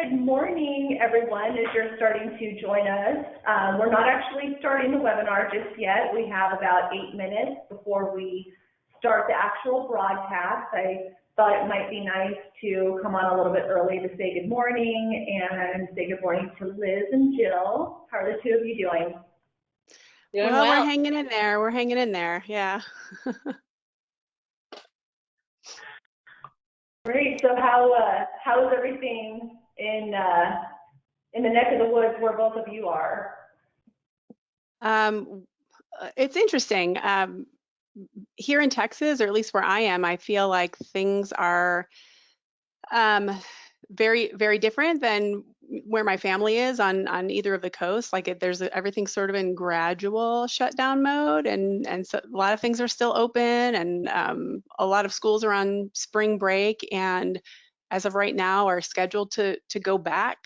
Good morning, everyone, as you're starting to join us. We're not actually starting the webinar just yet. We have about 8 minutes before we start the actual broadcast. I thought it might be nice to come on a little bit early to say good morning and say good morning to Liz and Jill. How are the two of you doing? Doing well. We're hanging in there. We're hanging in there. Yeah. Great. So how is everything in the neck of the woods where both of you are? It's interesting. Here in Texas, or at least where I am, I feel like things are very, very different than where my family is on either of the coasts. Like everything's sort of in gradual shutdown mode, and so a lot of things are still open, and a lot of schools are on spring break, and as of right now are scheduled to go back,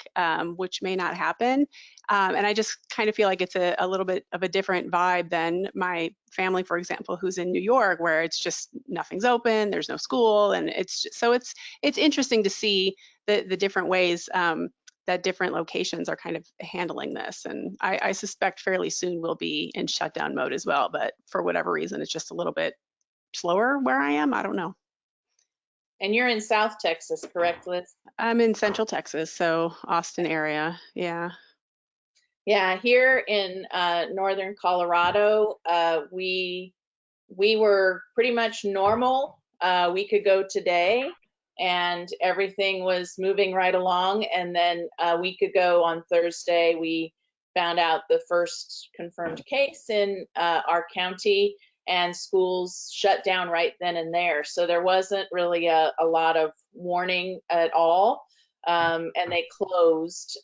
which may not happen. And I just kind of feel like it's a little bit of a different vibe than my family, for example, who's in New York, where it's just nothing's open, there's no school, and it's interesting to see the different ways that different locations are kind of handling this. And I suspect fairly soon we'll be in shutdown mode as well, but for whatever reason, it's just a little bit slower where I am. I don't know. And you're in South Texas, correct, Liz? I'm in Central Texas, so Austin area, yeah. Yeah, here in northern Colorado, we were pretty much normal. We could go today, and everything was moving right along. And then a week ago on Thursday, we found out the first confirmed case in our county, and schools shut down right then and there. So there wasn't really a lot of warning at all. And they closed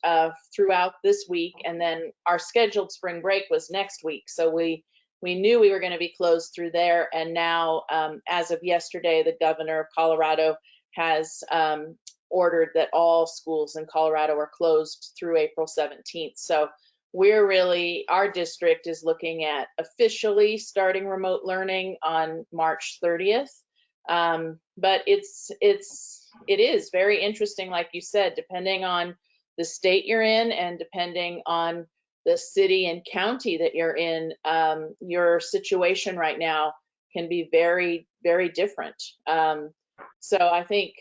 throughout this week, and then our scheduled spring break was next week. So we knew we were going to be closed through there. And now, as of yesterday, the governor of Colorado has ordered that all schools in Colorado are closed through April 17th. So our district is looking at officially starting remote learning on March 30th. But it is very interesting, like you said, depending on the state you're in and depending on the city and county that you're in, your situation right now can be very, very different. So I think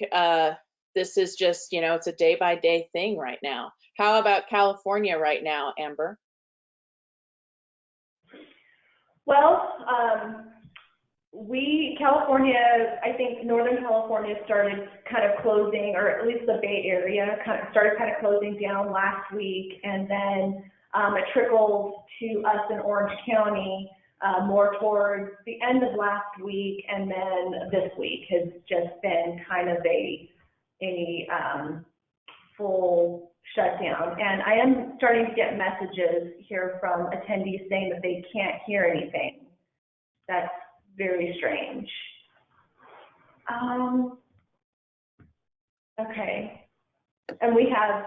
this is just, it's a day-by-day thing right now. How about California right now, Amber? Well, California, I think Northern California started kind of closing, or at least the Bay Area started closing down last week, and then it trickled to us in Orange County more towards the end of last week, and then this week has just been kind of a full shutdown. And I am starting to get messages here from attendees saying that they can't hear anything. That's very strange. Okay. And we have,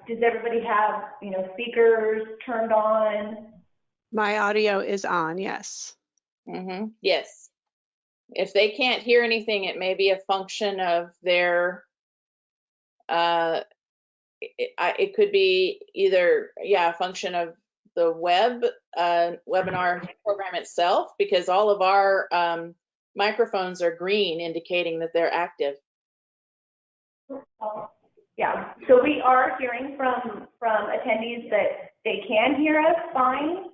does everybody have, speakers turned on? My audio is on, yes. Mm-hmm. Yes. If they can't hear anything, it may be a function of their, it could be either, a function of the webinar program itself, because all of our microphones are green, indicating that they're active. Yeah, so we are hearing from attendees that they can hear us fine.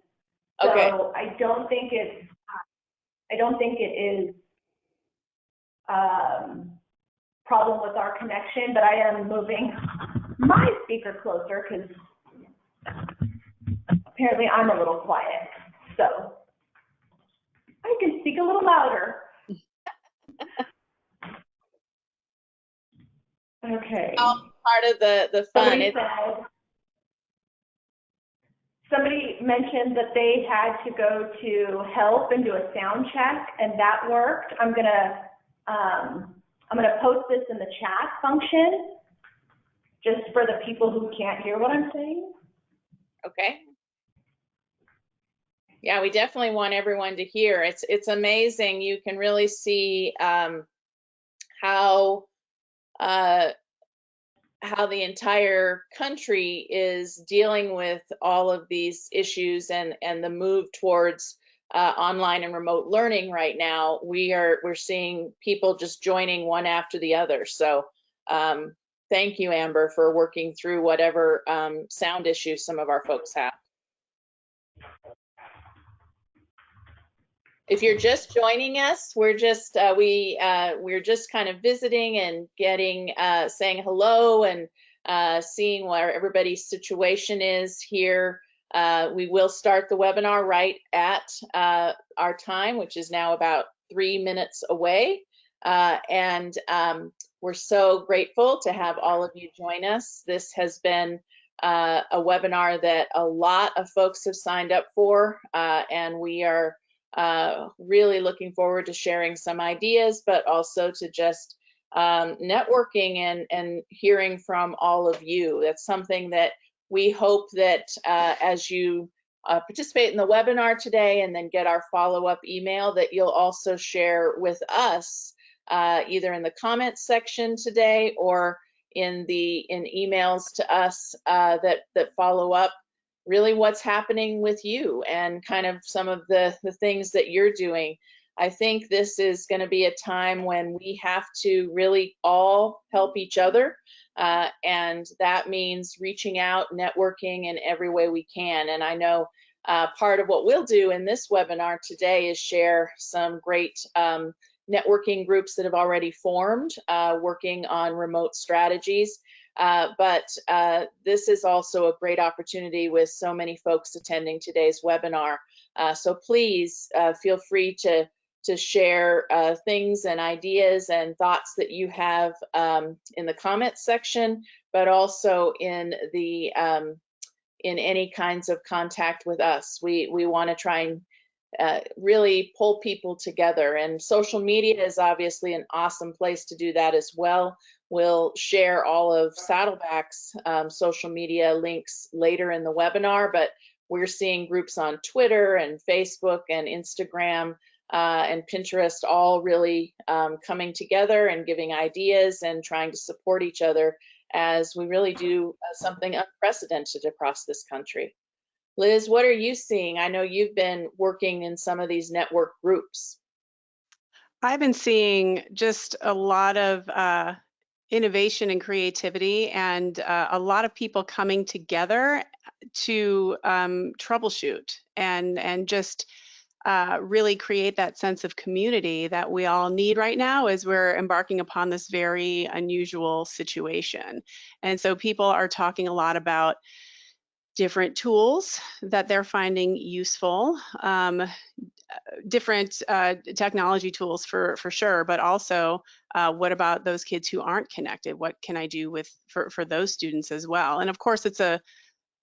Okay. So I don't think it is problem with our connection, but I am moving my speaker closer because apparently I'm a little quiet, so I can speak a little louder. Okay. Part of the fun. Somebody mentioned that they had to go to help and do a sound check, and that worked. I'm gonna post this in the chat function, just for the people who can't hear what I'm saying. Okay. Yeah, we definitely want everyone to hear. It's amazing. You can really see how how the entire country is dealing with all of these issues and the move towards online and remote learning right now, we're seeing people just joining one after the other. So thank you, Amber, for working through whatever sound issues some of our folks have. If you're just joining us, we're just we're just kind of visiting and getting saying hello and seeing where everybody's situation is here. We will start the webinar right at our time, which is now about 3 minutes away. And we're so grateful to have all of you join us. This has been a webinar that a lot of folks have signed up for, and we are really looking forward to sharing some ideas, but also to just networking and hearing from all of you. That's something that we hope that as you participate in the webinar today and then get our follow-up email, that you'll also share with us either in the comments section today or in emails to us that follow up really what's happening with you and kind of some of the things that you're doing. I think this is going to be a time when we have to really all help each other, and that means reaching out, networking in every way we can. And I know part of what we'll do in this webinar today is share some great networking groups that have already formed, working on remote strategies. But this is also a great opportunity with so many folks attending today's webinar. So please feel free to share things and ideas and thoughts that you have in the comments section, but also in the in any kinds of contact with us. We want to try and really pull people together, and social media is obviously an awesome place to do that as well. We'll share all of Saddleback's social media links later in the webinar, but we're seeing groups on Twitter and Facebook and Instagram and Pinterest all really coming together and giving ideas and trying to support each other as we really do something unprecedented across this country. Liz, what are you seeing? I know you've been working in some of these network groups. I've been seeing just a lot of innovation and creativity, and a lot of people coming together to troubleshoot and just really create that sense of community that we all need right now as we're embarking upon this very unusual situation. And so people are talking a lot about different tools that they're finding useful, different technology tools for sure, but also what about those kids who aren't connected? What can I do for those students as well? And of course,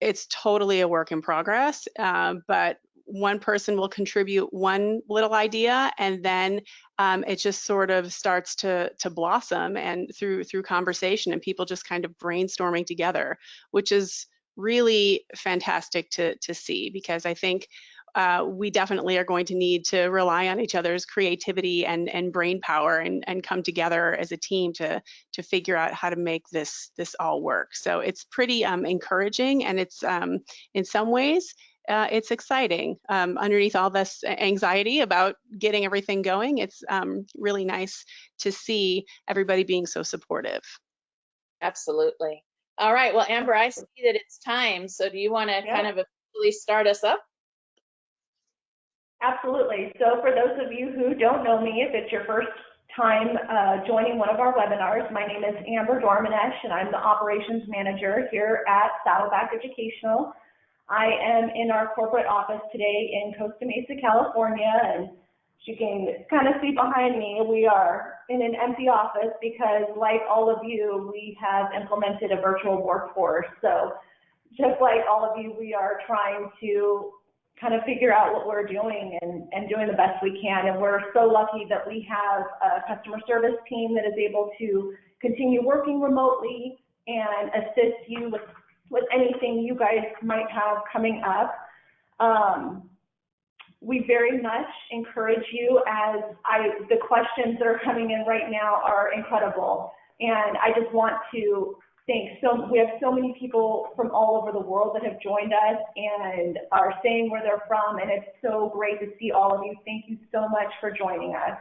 it's totally a work in progress, but one person will contribute one little idea, and then it just sort of starts to blossom and through conversation and people just kind of brainstorming together, which is really fantastic to see, because I think we definitely are going to need to rely on each other's creativity and brain power and come together as a team to figure out how to make this all work. So it's pretty encouraging, and it's in some ways it's exciting. Underneath all this anxiety about getting everything going, it's really nice to see everybody being so supportive. Absolutely. All right, well, Amber, I see that it's time. So do you want to kind of officially start us up? Absolutely. So for those of you who don't know me, if it's your first time joining one of our webinars, my name is Amber Dormanesh, and I'm the operations manager here at Saddleback Educational. I am in our corporate office today in Costa Mesa, California, and you can kind of see behind me, we are in an empty office because, like all of you, we have implemented a virtual workforce. So just like all of you, we are trying to kind of figure out what we're doing and doing the best we can. And we're so lucky that we have a customer service team that is able to continue working remotely and assist you with anything you guys might have coming up. We very much encourage you, as the questions that are coming in right now are incredible. And I just want to Thanks. So we have so many people from all over the world that have joined us and are saying where they're from, and it's so great to see all of you. Thank you so much for joining us.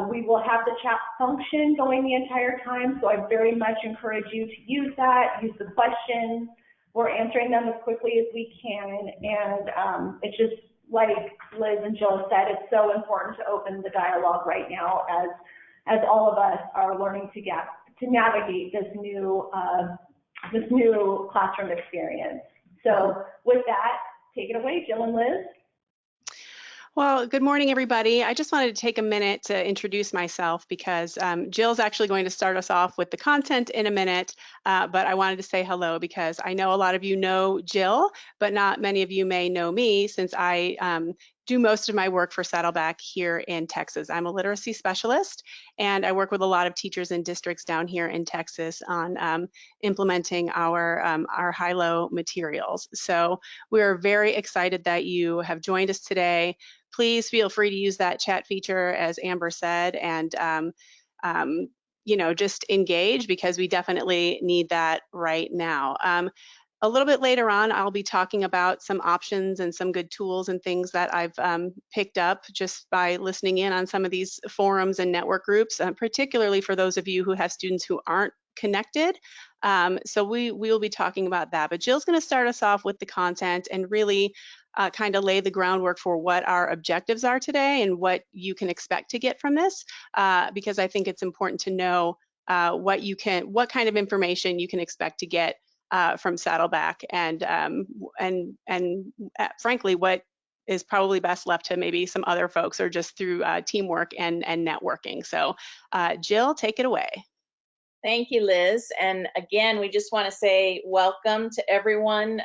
We will have the chat function going the entire time, so I very much encourage you to use that, use the questions. We're answering them as quickly as we can, and it's just like Liz and Jill said, it's so important to open the dialogue right now as all of us are learning to navigate this new classroom experience. So with that, take it away, Jill and Liz. Well, good morning, everybody. I just wanted to take a minute to introduce myself because Jill's actually going to start us off with the content in a minute, but I wanted to say hello because I know a lot of you know Jill, but not many of you may know me since I do most of my work for Saddleback here in Texas. I'm a literacy specialist, and I work with a lot of teachers and districts down here in Texas on implementing our Hi-Lo materials. So we're very excited that you have joined us today. Please feel free to use that chat feature, as Amber said, and you know, just engage because we definitely need that right now. A little bit later on, I'll be talking about some options and some good tools and things that I've picked up just by listening in on some of these forums and network groups, particularly for those of you who have students who aren't connected. So we will be talking about that. But Jill's going to start us off with the content and really kind of lay the groundwork for what our objectives are today and what you can expect to get from this, because I think it's important to know what kind of information you can expect to get from Saddleback, and frankly, what is probably best left to maybe some other folks or just through teamwork and networking. So Jill, take it away. Thank you, Liz. And again, we just want to say welcome to everyone.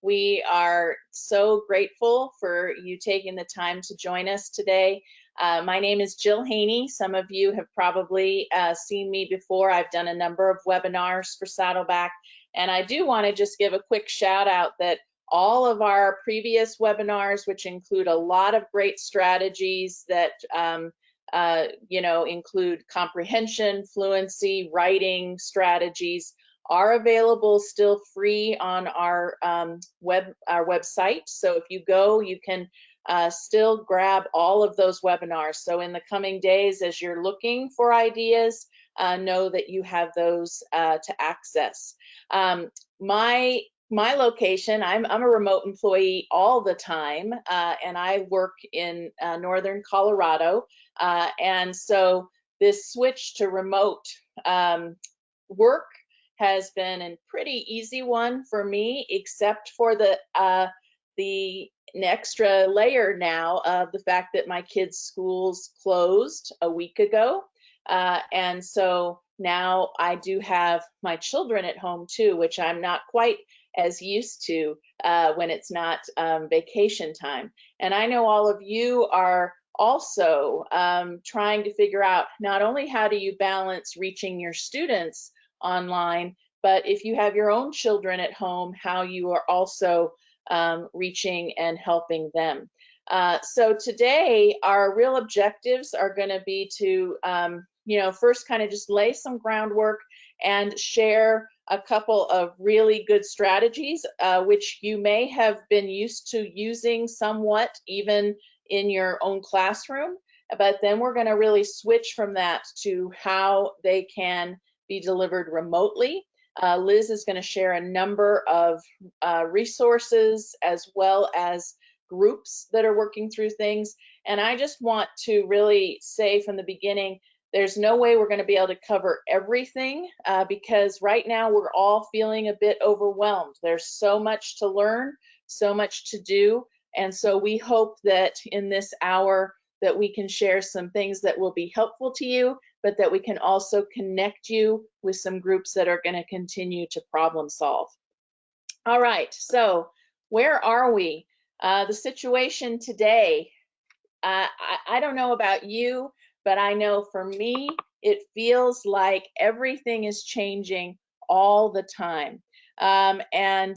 We are so grateful for you taking the time to join us today. My name is Jill Haney. Some of you have probably seen me before. I've done a number of webinars for Saddleback. And I do want to just give a quick shout out that all of our previous webinars, which include a lot of great strategies that you know, include comprehension, fluency, writing strategies, are available still free on our website. So if you go, you can still grab all of those webinars. So in the coming days, as you're looking for ideas, know that you have those to access. My location, I'm a remote employee all the time, and I work in northern Colorado. And so this switch to remote work has been a pretty easy one for me, except for the extra layer now of the fact that my kids' schools closed a week ago. And so now I do have my children at home too, which I'm not quite as used to when it's not vacation time. And I know all of you are also trying to figure out not only how do you balance reaching your students online, but if you have your own children at home, how you are also reaching and helping them. So today, our real objectives are going to be to, you know, first kind of just lay some groundwork and share a couple of really good strategies, which you may have been used to using somewhat even in your own classroom. But then we're going to really switch from that to how they can be delivered remotely. Liz is going to share a number of resources as well as groups that are working through things. And I just want to really say from the beginning, there's no way we're going to be able to cover everything because right now we're all feeling a bit overwhelmed. There's so much to learn, so much to do. And so we hope that in this hour that we can share some things that will be helpful to you, but that we can also connect you with some groups that are going to continue to problem solve. All right, so where are we? The situation today, I don't know about you, but I know for me, it feels like everything is changing all the time. And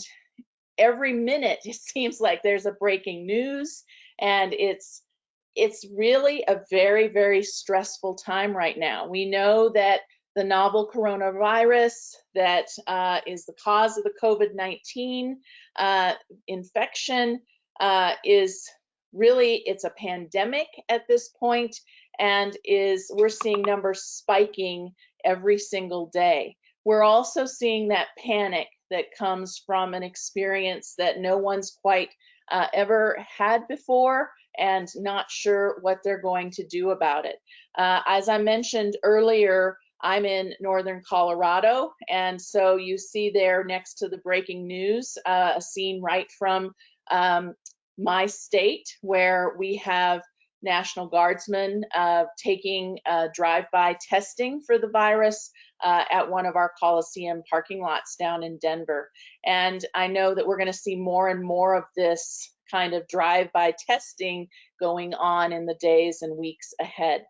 every minute, it seems like there's a breaking news, and it's really a very, very stressful time right now. We know that the novel coronavirus that is the cause of the COVID-19 infection is really, it's a pandemic at this point, and we're seeing numbers spiking every single day. We're also seeing that panic that comes from an experience that no one's quite ever had before and not sure what they're going to do about it. As I mentioned earlier, I'm in northern Colorado, and so you see there next to the breaking news a scene right from my state, where we have National Guardsmen taking drive-by testing for the virus at one of our Coliseum parking lots down in Denver. And I know that we're going to see more and more of this kind of drive-by testing going on in the days and weeks ahead.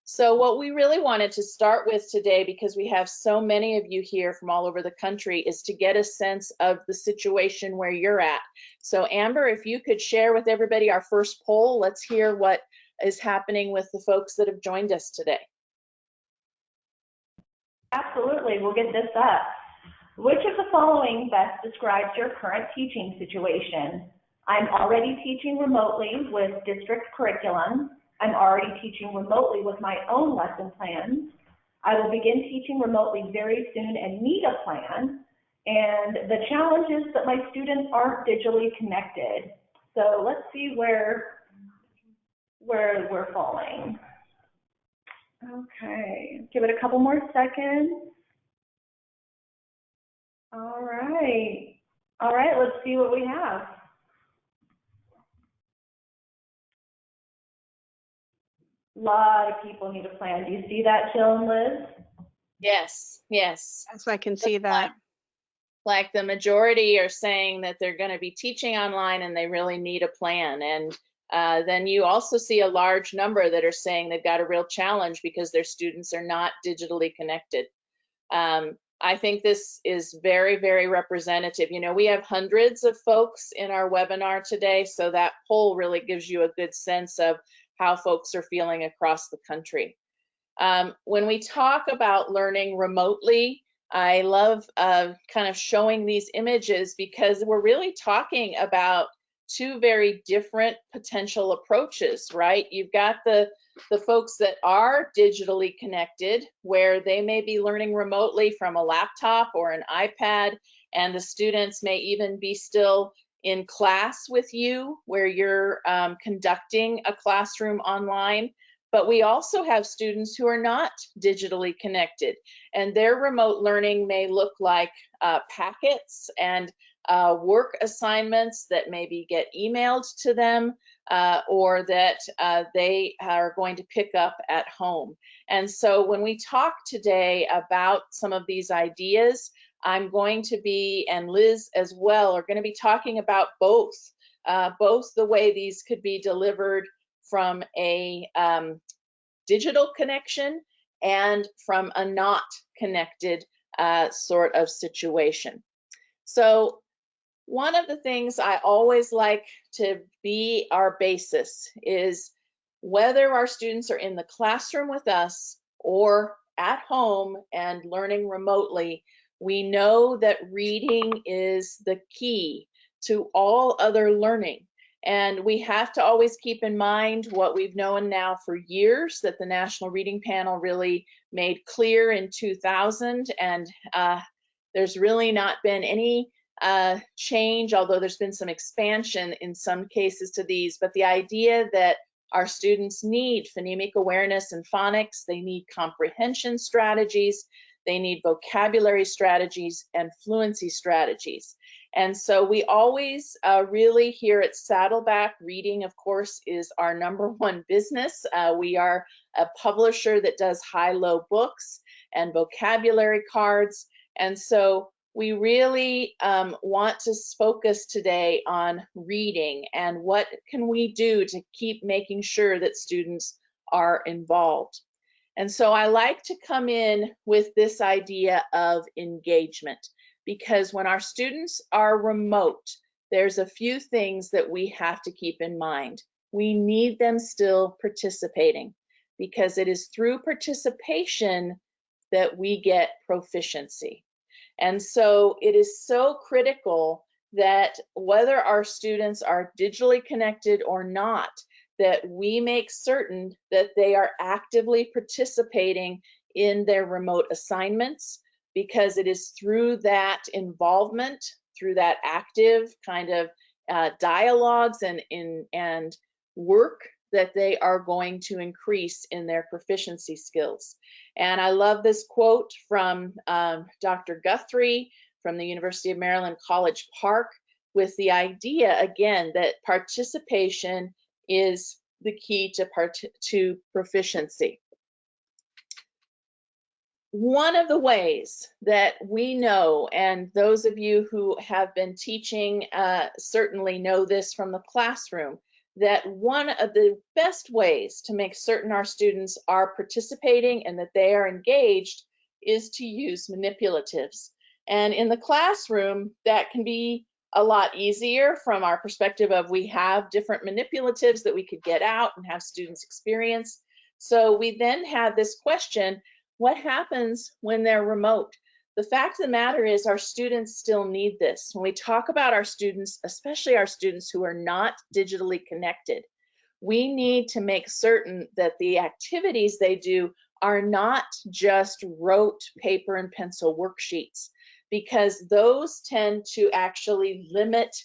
So what we really wanted to start with today, because we have so many of you here from all over the country, is to get a sense of the situation where you're at. So Amber, if you could share with everybody our first poll, let's hear what is happening with the folks that have joined us today. Absolutely, we'll get this up. Which of the following best describes your current teaching situation? I'm already teaching remotely with district curriculum. I'm already teaching remotely with my own lesson plans. I will begin teaching remotely very soon and need a plan. And the challenge is that my students aren't digitally connected. So let's see where we're falling. Okay, give it a couple more seconds. All right, let's see what we have. A lot of people need a plan. Do you see that, Jill and Liz? Yes, yes. So I can see that. Like the majority are saying that they're going to be teaching online and they really need a plan. And then you also see a large number that are saying they've got a real challenge because their students are not digitally connected. I think this is very, very representative. You know, we have hundreds of folks in our webinar today, so that poll really gives you a good sense of how folks are feeling across the country. When we talk about learning remotely, I love kind of showing these images because we're really talking about two very different potential approaches, right? You've got the folks that are digitally connected, where they may be learning remotely from a laptop or an iPad, and the students may even be still in class with you, where you're conducting a classroom online. But we also have students who are not digitally connected, and their remote learning may look like packets and work assignments that maybe get emailed to them or that they are going to pick up at home. And so when we talk today about some of these ideas, I'm going to be, and Liz as well, are going to be talking about both the way these could be delivered from a digital connection and from a not connected sort of situation. So one of the things I always like to be our basis is whether our students are in the classroom with us or at home and learning remotely, we know that reading is the key to all other learning. And we have to always keep in mind what we've known now for years, that the National Reading Panel really made clear in 2000, and there's really not been any change, although there's been some expansion in some cases to these, but the idea that our students need phonemic awareness and phonics, they need comprehension strategies, they need vocabulary strategies and fluency strategies. And so we always really here at Saddleback, reading, of course, is our #1 business. We are a publisher that does Hi-LowBooks and vocabulary cards. And so we really want to focus today on reading and what can we do to keep making sure that students are involved. And so I like to come in with this idea of engagement, because when our students are remote, there's a few things that we have to keep in mind. We need them still participating, because it is through participation that we get proficiency. And so it is so critical that whether our students are digitally connected or not, that we make certain that they are actively participating in their remote assignments, because it is through that involvement, through that active kind of dialogues and work, that they are going to increase in their proficiency skills. And I love this quote from Dr. Guthrie from the University of Maryland, College Park, with the idea, again, that participation is the key to proficiency. One of the ways that we know, and those of you who have been teaching certainly know this from the classroom, that one of the best ways to make certain our students are participating and that they are engaged is to use manipulatives. And in the classroom, that can be a lot easier from our perspective of we have different manipulatives that we could get out and have students experience. So we then had this question, what happens when they're remote? The fact of the matter is our students still need this. When we talk about our students, especially our students who are not digitally connected, we need to make certain that the activities they do are not just rote paper and pencil worksheets, because those tend to actually limit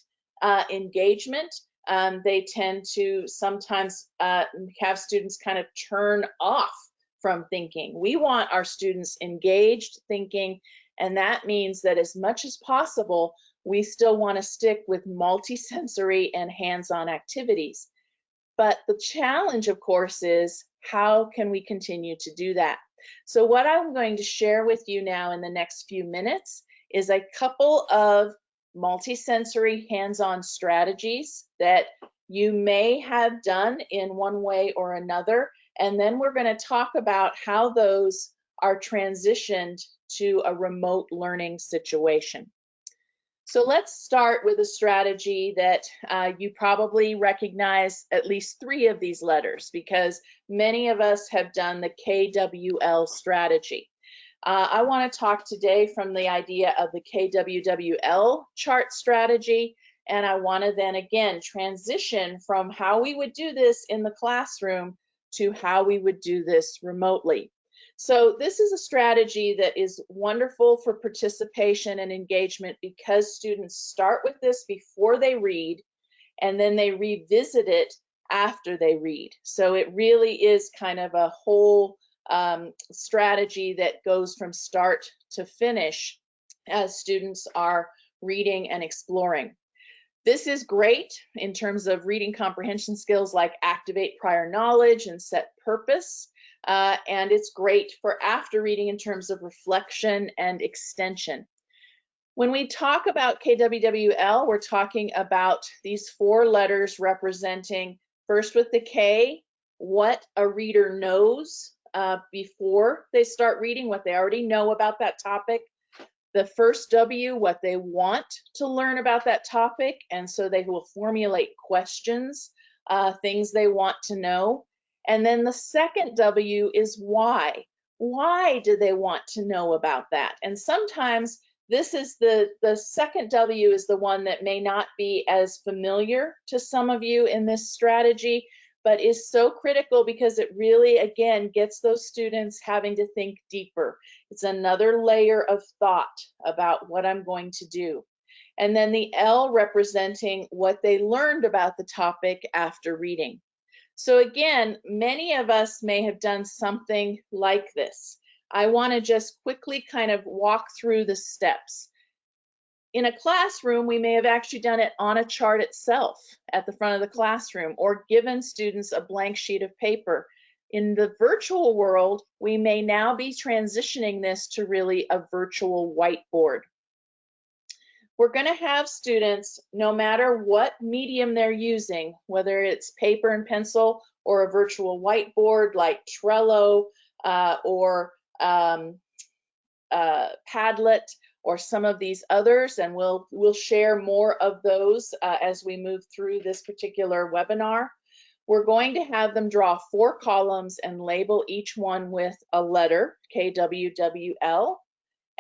engagement. They tend to sometimes have students kind of turn off from thinking. We want our students engaged, thinking, and that means that as much as possible, we still want to stick with multisensory and hands-on activities. But the challenge, of course, is how can we continue to do that? So what I'm going to share with you now in the next few minutes is a couple of multisensory hands-on strategies that you may have done in one way or another. And then we're going to talk about how those are transitioned to a remote learning situation. So let's start with a strategy that you probably recognize at least 3 of these letters, because many of us have done the KWWL strategy. I want to talk today from the idea of the KWWL chart strategy, and I want to then again transition from how we would do this in the classroom to how we would do this remotely. So this is a strategy that is wonderful for participation and engagement because students start with this before they read, and then they revisit it after they read. So it really is kind of a whole strategy that goes from start to finish as students are reading and exploring. This is great in terms of reading comprehension skills like activate prior knowledge and set purpose. And it's great for after reading in terms of reflection and extension. When we talk about KWWL, we're talking about these 4 letters representing, first with the K, what a reader knows before they start reading, what they already know about that topic. The first W, what they want to learn about that topic, and so they will formulate questions, things they want to know. And then the second W is why. Why do they want to know about that? And sometimes this is the second W is the one that may not be as familiar to some of you in this strategy, but is so critical because it really, again, gets those students having to think deeper. It's another layer of thought about what I'm going to do. And then the L representing what they learned about the topic after reading. So again, many of us may have done something like this. I want to just quickly kind of walk through the steps. In a classroom, we may have actually done it on a chart itself at the front of the classroom, or given students a blank sheet of paper. In the virtual world, we may now be transitioning this to really a virtual whiteboard. We're going to have students, no matter what medium they're using, whether it's paper and pencil or a virtual whiteboard like Trello or Padlet, or some of these others, and we'll share more of those as we move through this particular webinar. we're going to have them draw 4 columns and label each one with a letter, KWWL,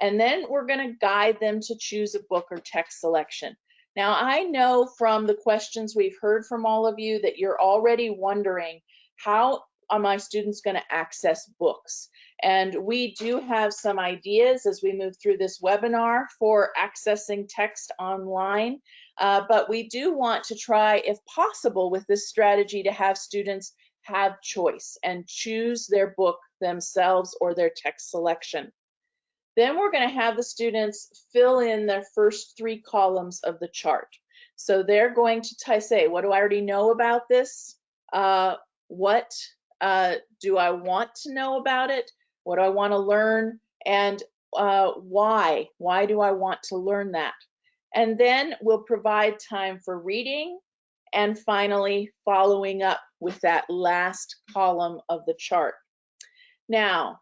and then we're going to guide them to choose a book or text selection. Now, I know from the questions we've heard from all of you that you're already wondering, how are my students going to access books? And we do have some ideas as we move through this webinar for accessing text online, but we do want to try, if possible, with this strategy to have students have choice and choose their book themselves or their text selection. Then we're going to have the students fill in their first 3 columns of the chart. So they're going to say, what do I already know about this? What do I want to know about it? What do I want to learn? And why? Why do I want to learn that? And then we'll provide time for reading and finally following up with that last column of the chart. Now,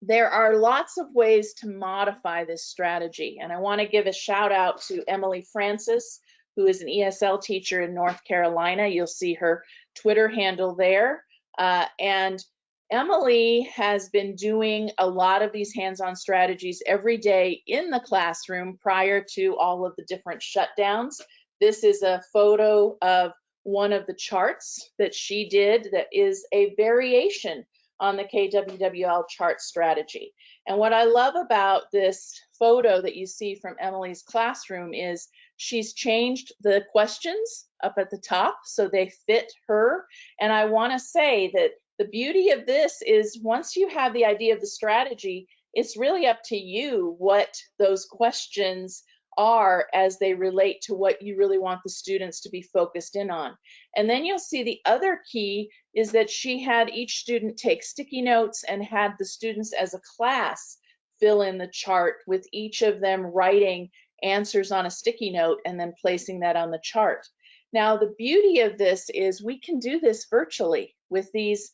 there are lots of ways to modify this strategy, and I want to give a shout out to Emily Francis, who is an ESL teacher in North Carolina. You'll see her Twitter handle there. And Emily has been doing a lot of these hands-on strategies every day in the classroom prior to all of the different shutdowns. This is a photo of one of the charts that she did that is a variation on the KWWL chart strategy. And what I love about this photo that you see from Emily's classroom is she's changed the questions up at the top so they fit her. And I want to say that the beauty of this is once you have the idea of the strategy, it's really up to you what those questions are as they relate to what you really want the students to be focused in on. And then you'll see the other key is that she had each student take sticky notes and had the students as a class fill in the chart with each of them writing answers on a sticky note and then placing that on the chart. Now, the beauty of this is we can do this virtually with these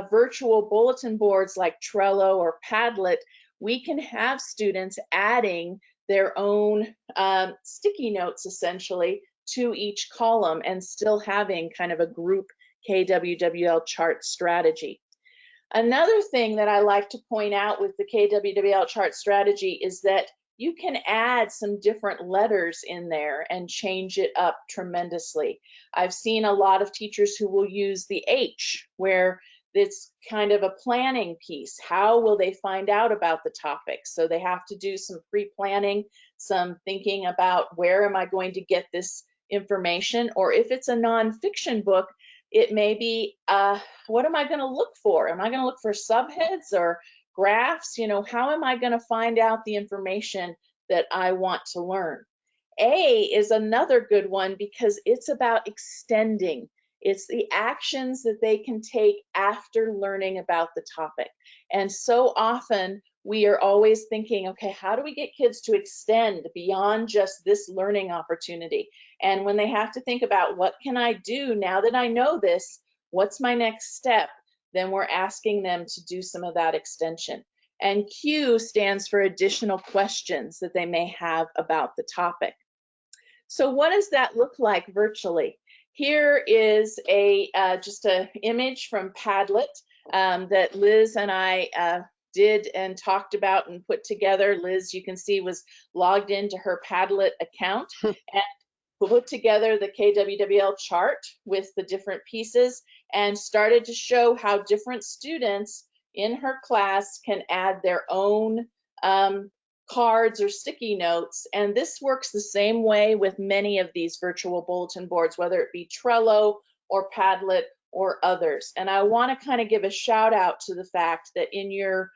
virtual bulletin boards like Trello or Padlet. We can have students adding their own sticky notes essentially to each column and still having kind of a group KWWL chart strategy. Another thing that I like to point out with the KWWL chart strategy is that you can add some different letters in there and change it up tremendously. I've seen a lot of teachers who will use the H, where it's kind of a planning piece. How will they find out about the topic? So they have to do some pre-planning, some thinking about where am I going to get this information? Or if it's a nonfiction book, it may be, what am I going to look for? Am I going to look for subheads or graphs? You know, how am I going to find out the information that I want to learn? A is another good one because it's about extending. It's the actions that they can take after learning about the topic. And so often we are always thinking, okay, how do we get kids to extend beyond just this learning opportunity? And when they have to think about what can I do now that I know this, what's my next step? Then we're asking them to do some of that extension. And Q stands for additional questions that they may have about the topic. So what does that look like virtually? Here is just an image from Padlet that Liz and I did and talked about and put together. Liz, you can see, was logged into her Padlet account and put together the KWWL chart with the different pieces and started to show how different students in her class can add their own cards or sticky notes. And this works the same way with many of these virtual bulletin boards, whether it be Trello or Padlet or others. And I want to kind of give a shout out to the fact that in your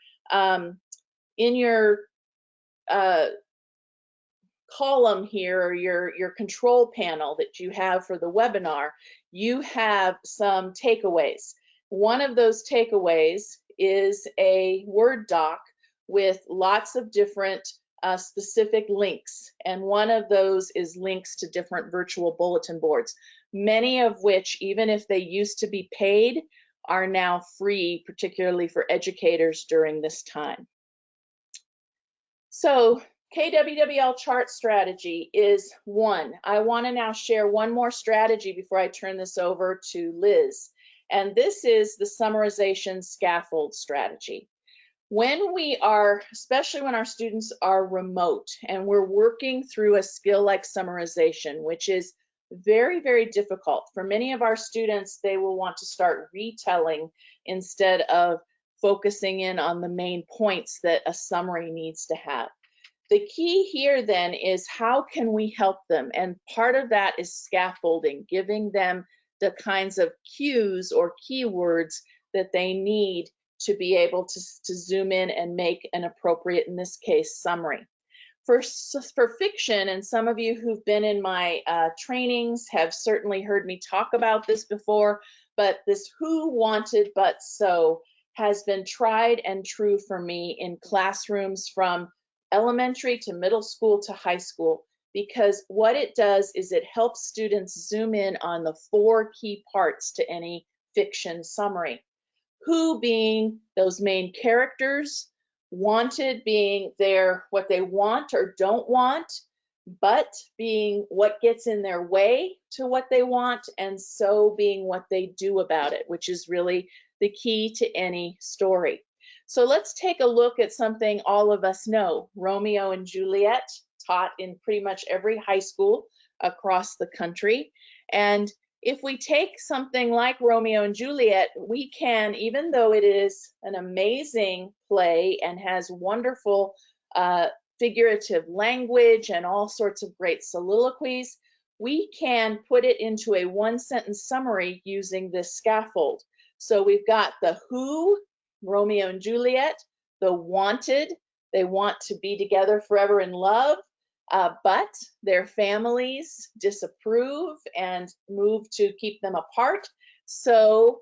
column here, or your control panel that you have for the webinar, you have some takeaways. One of those takeaways is a Word doc with lots of different specific links. And one of those is links to different virtual bulletin boards, many of which, even if they used to be paid, are now free, particularly for educators during this time. So KWWL chart strategy is one. I want to now share one more strategy before I turn this over to Liz. And this is the summarization scaffold strategy. When we are, especially when our students are remote and we're working through a skill like summarization, which is very, very difficult. For many of our students, they will want to start retelling instead of focusing in on the main points that a summary needs to have. The key here then is how can we help them? And part of that is scaffolding, giving them the kinds of cues or keywords that they need to be able to zoom in and make an appropriate, in this case, summary. For fiction, and some of you who've been in my trainings have certainly heard me talk about this before, but this who wanted but so has been tried and true for me in classrooms from elementary to middle school to high school, because what it does is it helps students zoom in on the 4 key parts to any fiction summary. Who being those main characters, wanted being what they want or don't want, but being what gets in their way to what they want, and so being what they do about it, which is really the key to any story. So let's take a look at something all of us know, Romeo and Juliet, taught in pretty much every high school across the country. And if we take something like Romeo and Juliet, we can, even though it is an amazing play and has wonderful figurative language and all sorts of great soliloquies, we can put it into a 1-sentence summary using this scaffold. So we've got the who, Romeo and Juliet, the wanted, they want to be together forever in love, but their families disapprove and move to keep them apart. So,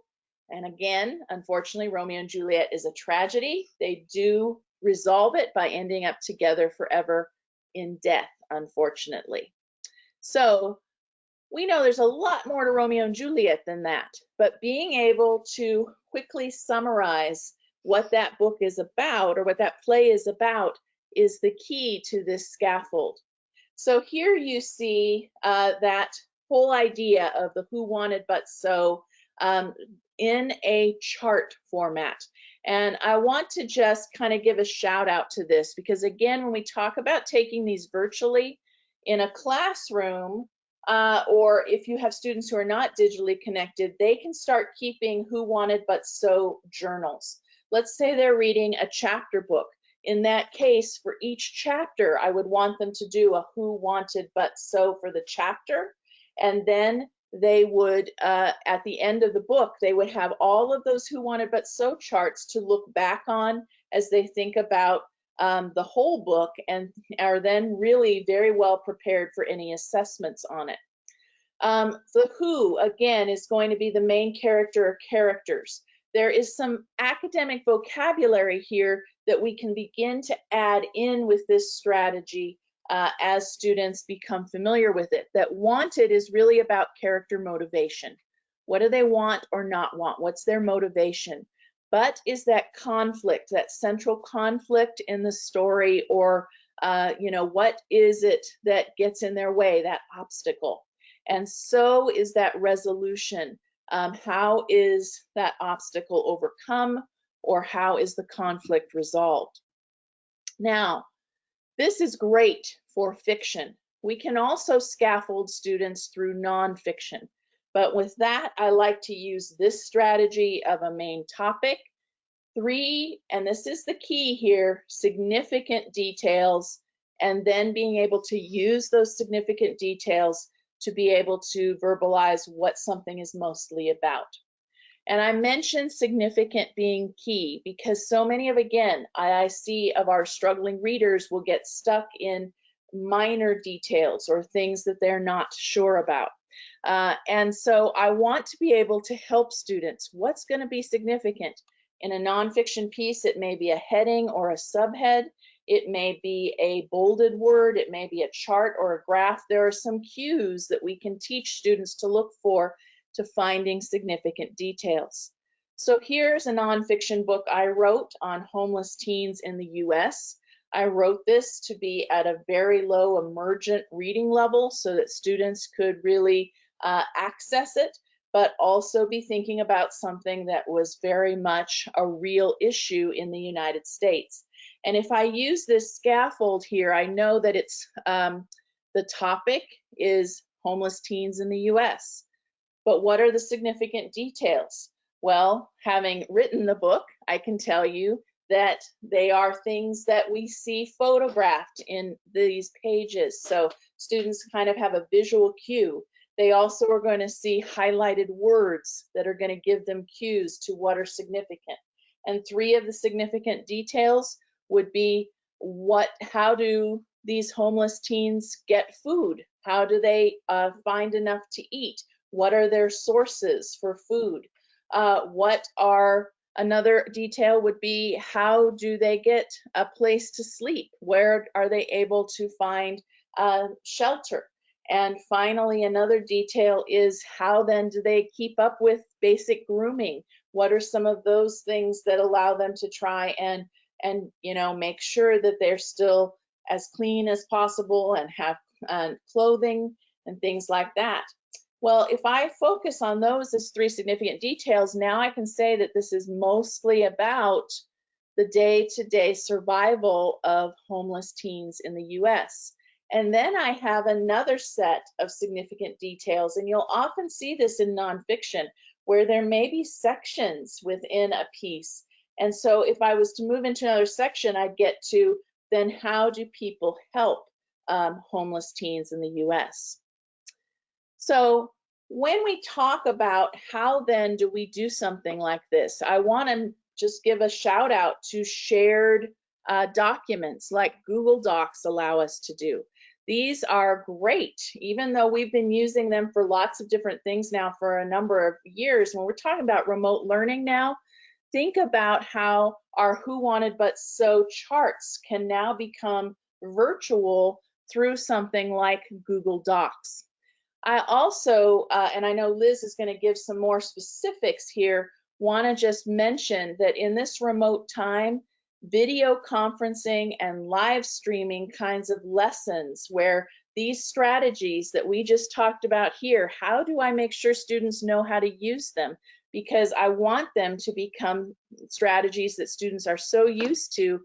and again, unfortunately, Romeo and Juliet is a tragedy. They do resolve it by ending up together forever in death, unfortunately. So we know there's a lot more to Romeo and Juliet than that, but being able to quickly summarize what that book is about or what that play is about is the key to this scaffold. So here you see that whole idea of the who wanted but so in a chart format. And I want to just kind of give a shout out to this because, again, when we talk about taking these virtually in a classroom, or if you have students who are not digitally connected, they can start keeping who wanted but so journals. Let's say they're reading a chapter book. In that case, for each chapter, I would want them to do a who wanted but so for the chapter, and then they would, at the end of the book, they would have all of those who wanted but so charts to look back on as they think about the whole book, and are then really very well prepared for any assessments on it. The who, again, is going to be the main character or characters. There is some academic vocabulary here that we can begin to add in with this strategy as students become familiar with it. That wanted is really about character motivation. What do they want or not want? What's their motivation? But is that conflict, that central conflict in the story, or what is it that gets in their way, that obstacle? And so is that resolution. How is that obstacle overcome, or how is the conflict resolved? Now, this is great for fiction. We can also scaffold students through nonfiction. But with that, I like to use this strategy of a main topic, 3, and this is the key here, significant details, and then being able to use those significant details to be able to verbalize what something is mostly about. And I mentioned significant being key because so many of, again, I see of our struggling readers will get stuck in minor details or things that they're not sure about. And so I want to be able to help students. What's going to be significant? In a nonfiction piece, it may be a heading or a subhead. It may be a bolded word. It may be a chart or a graph. There are some cues that we can teach students to look for to finding significant details. So here's a nonfiction book I wrote on homeless teens in the US. I wrote this to be at a very low emergent reading level so that students could really access it, but also be thinking about something that was very much a real issue in the United States. And if I use this scaffold here, I know that it's the topic is homeless teens in the US. But what are the significant details? Well, having written the book, I can tell you that they are things that we see photographed in these pages. So students kind of have a visual cue. They also are going to see highlighted words that are going to give them cues to what are significant. And 3 of the significant details would be how do these homeless teens get food? How do they find enough to eat? What are their sources for food? Another detail would be, how do they get a place to sleep? Where are they able to find shelter? And finally, another detail is, how then do they keep up with basic grooming? What are some of those things that allow them to try and make sure that they're still as clean as possible and have clothing and things like that? Well, if I focus on those as 3 significant details, now I can say that this is mostly about the day-to-day survival of homeless teens in the US. And then I have another set of significant details, and you'll often see this in nonfiction, where there may be sections within a piece. And so if I was to move into another section, I'd get to, then how do people help homeless teens in the US? So when we talk about how then do we do something like this, I want to just give a shout out to shared documents like Google Docs allow us to do. These are great, even though we've been using them for lots of different things now for a number of years. When we're talking about remote learning now, think about how our Who Wanted But So charts can now become virtual through something like Google Docs. I also, and I know Liz is going to give some more specifics here, want to just mention that in this remote time, video conferencing and live streaming kinds of lessons where these strategies that we just talked about here, how do I make sure students know how to use them? Because I want them to become strategies that students are so used to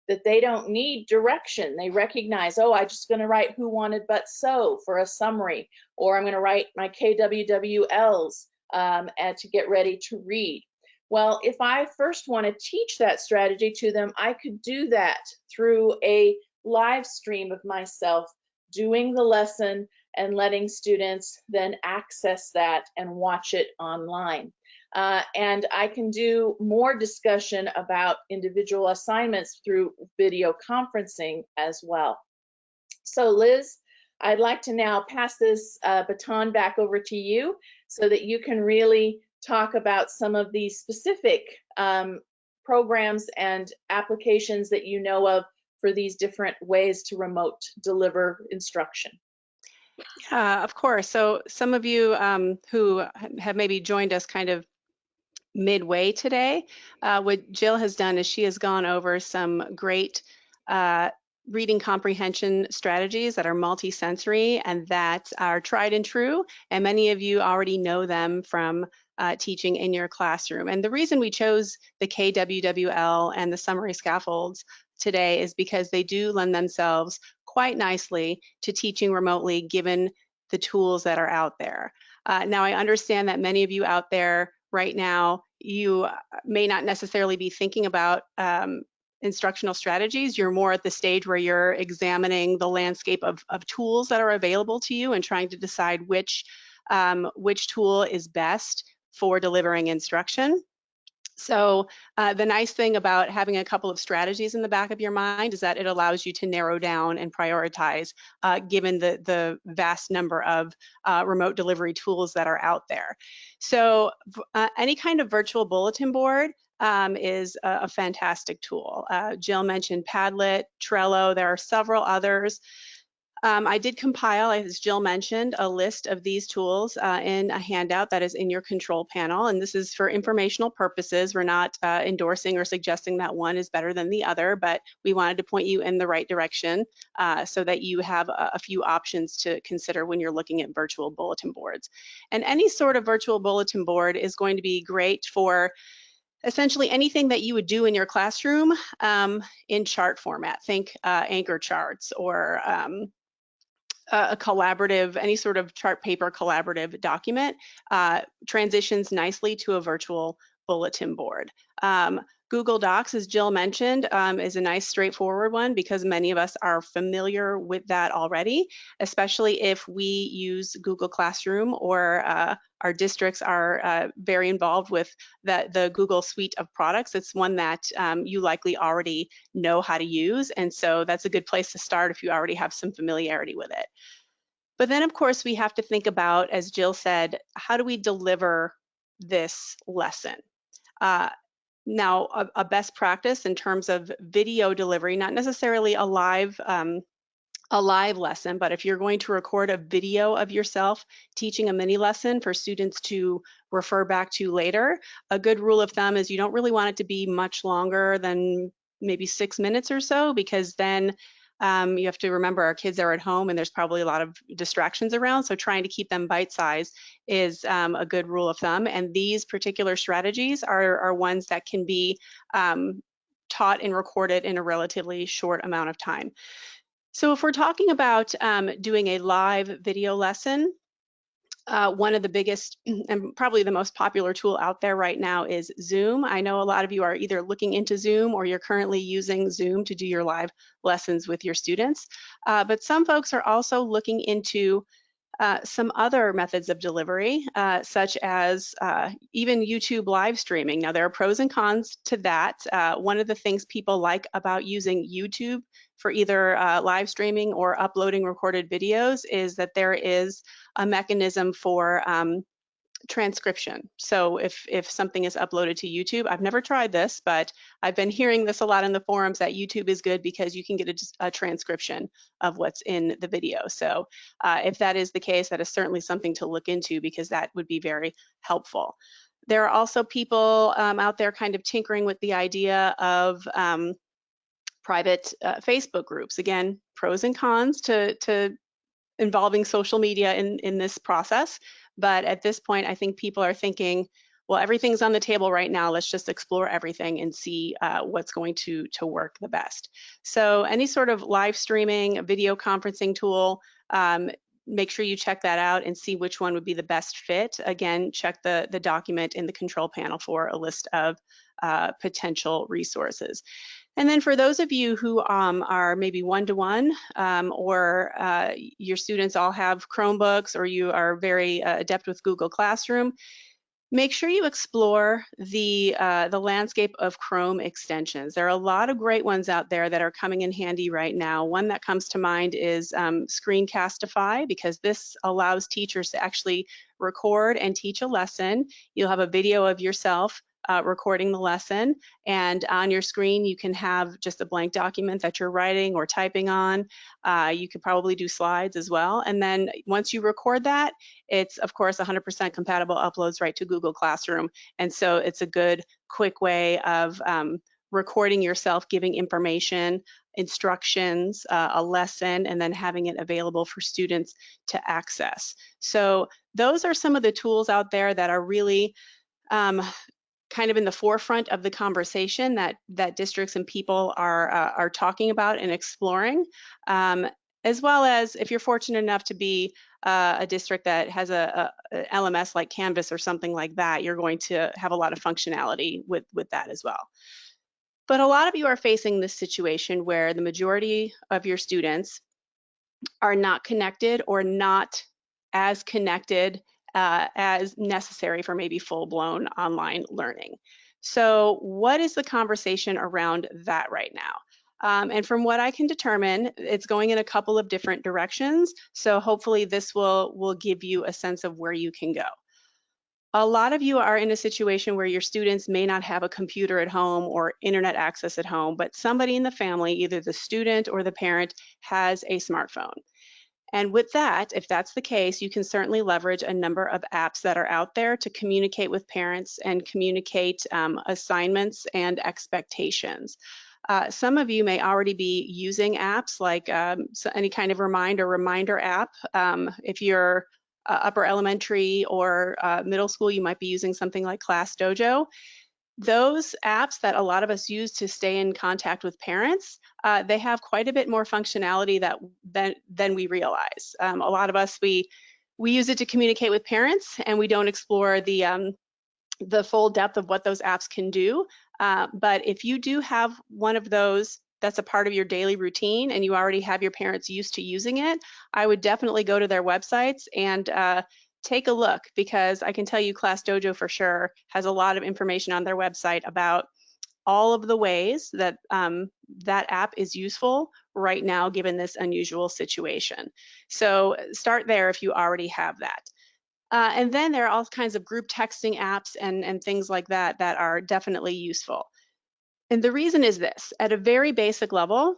that they don't need direction. They recognize, oh, I'm just going to write Who Wanted But So for a summary, or I'm going to write my KWWLs to get ready to read. Well, if I first want to teach that strategy to them, I could do that through a live stream of myself doing the lesson and letting students then access that and watch it online. And I can do more discussion about individual assignments through video conferencing as well. So Liz, I'd like to now pass this baton back over to you so that you can really talk about some of these specific programs and applications that you know of for these different ways to remote deliver instruction. Of course. So some of you who have maybe joined us kind of midway today, what Jill has done is she has gone over some great reading comprehension strategies that are multisensory and that are tried and true, and many of you already know them from teaching in your classroom. And the reason we chose the KWWL and the summary scaffolds today is because they do lend themselves quite nicely to teaching remotely given the tools that are out there. Now I understand that many of you out there right now, you may not necessarily be thinking about instructional strategies. You're more at the stage where you're examining the landscape of tools that are available to you and trying to decide which tool is best for delivering instruction. So the nice thing about having a couple of strategies in the back of your mind is that it allows you to narrow down and prioritize given the vast number of remote delivery tools that are out there. So any kind of virtual bulletin board is a fantastic tool. Jill mentioned Padlet, Trello, there are several others. I did compile, as Jill mentioned, a list of these tools in a handout that is in your control panel, and this is for informational purposes. We're not endorsing or suggesting that one is better than the other, but we wanted to point you in the right direction so that you have a few options to consider when you're looking at virtual bulletin boards. And any sort of virtual bulletin board is going to be great for essentially anything that you would do in your classroom in chart format. Think anchor charts or a collaborative, any sort of chart paper collaborative document transitions nicely to a virtual bulletin board. Google Docs, as Jill mentioned, is a nice straightforward one because many of us are familiar with that already, especially if we use Google Classroom or our districts are very involved with the Google suite of products. It's one that you likely already know how to use, and so that's a good place to start if you already have some familiarity with it. But then, of course, we have to think about, as Jill said, how do we deliver this lesson? Now, a best practice in terms of video delivery, not necessarily a live lesson, but if you're going to record a video of yourself teaching a mini lesson for students to refer back to later, a good rule of thumb is you don't really want it to be much longer than maybe 6 minutes or so, because then you have to remember our kids are at home and there's probably a lot of distractions around, so trying to keep them bite-sized is a good rule of thumb. And these particular strategies are ones that can be taught and recorded in a relatively short amount of time. So if we're talking about doing a live video lesson, one of the biggest and probably the most popular tool out there right now is Zoom. I know a lot of you are either looking into Zoom or you're currently using Zoom to do your live lessons with your students. But some folks are also looking into some other methods of delivery, such as even YouTube live streaming. Now, there are pros and cons to that. One of the things people like about using YouTube for either live streaming or uploading recorded videos is that there is a mechanism for transcription. So if something is uploaded to YouTube, I've never tried this, but I've been hearing this a lot in the forums that YouTube is good because you can get a transcription of what's in the video. So if that is the case, that is certainly something to look into because that would be very helpful. There are also people out there kind of tinkering with the idea of private Facebook groups. Again, pros and cons to involving social media in this process. But at this point, I think people are thinking, well, everything's on the table right now. Let's just explore everything and see what's going to work the best. So any sort of live streaming, video conferencing tool, make sure you check that out and see which one would be the best fit. Again, check the document in the control panel for a list of potential resources. And then for those of you who are maybe one-to-one or your students all have Chromebooks or you are very adept with Google Classroom, make sure you explore the landscape of Chrome extensions. There are a lot of great ones out there that are coming in handy right now. One that comes to mind is Screencastify, because this allows teachers to actually record and teach a lesson. You'll have a video of yourself recording the lesson, and on your screen you can have just a blank document that you're writing or typing on. You could probably do slides as well, and then once you record that, it's of course 100% compatible, uploads right to Google Classroom, and so it's a good quick way of recording yourself giving information, instructions, a lesson, and then having it available for students to access. So those are some of the tools out there that are really kind of in the forefront of the conversation that districts and people are talking about and exploring, as well as if you're fortunate enough to be a district that has a LMS like Canvas or something like that, you're going to have a lot of functionality with that as well. But a lot of you are facing this situation where the majority of your students are not connected or not as connected as necessary for maybe full-blown online learning. So what is the conversation around that right now? And from what I can determine, it's going in a couple of different directions. So hopefully this will give you a sense of where you can go. A lot of you are in a situation where your students may not have a computer at home or internet access at home, but somebody in the family, either the student or the parent, has a smartphone. And with that, if that's the case, you can certainly leverage a number of apps that are out there to communicate with parents and communicate assignments and expectations. Some of you may already be using apps like any kind of reminder app. If you're upper elementary or middle school, you might be using something like Class Dojo. Those apps that a lot of us use to stay in contact with parents, they have quite a bit more functionality than we realize. A lot of us, we use it to communicate with parents, and we don't explore the full depth of what those apps can do. But if you do have one of those that's a part of your daily routine and you already have your parents used to using it, I would definitely go to their websites and take a look, because I can tell you Class Dojo for sure has a lot of information on their website about all of the ways that that app is useful right now given this unusual situation. So start there if you already have that. And then there are all kinds of group texting apps and things like that that are definitely useful. And the reason is this: at a very basic level,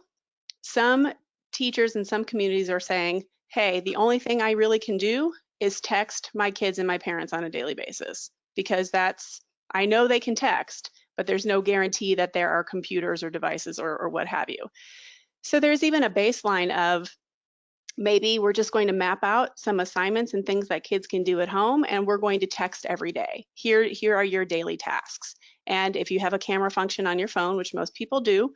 some teachers in some communities are saying, hey, the only thing I really can do is text my kids and my parents on a daily basis, because I know they can text, but there's no guarantee that there are computers or devices or what have you. So there's even a baseline of maybe we're just going to map out some assignments and things that kids can do at home, and we're going to text every day. Here are your daily tasks. And if you have a camera function on your phone, which most people do,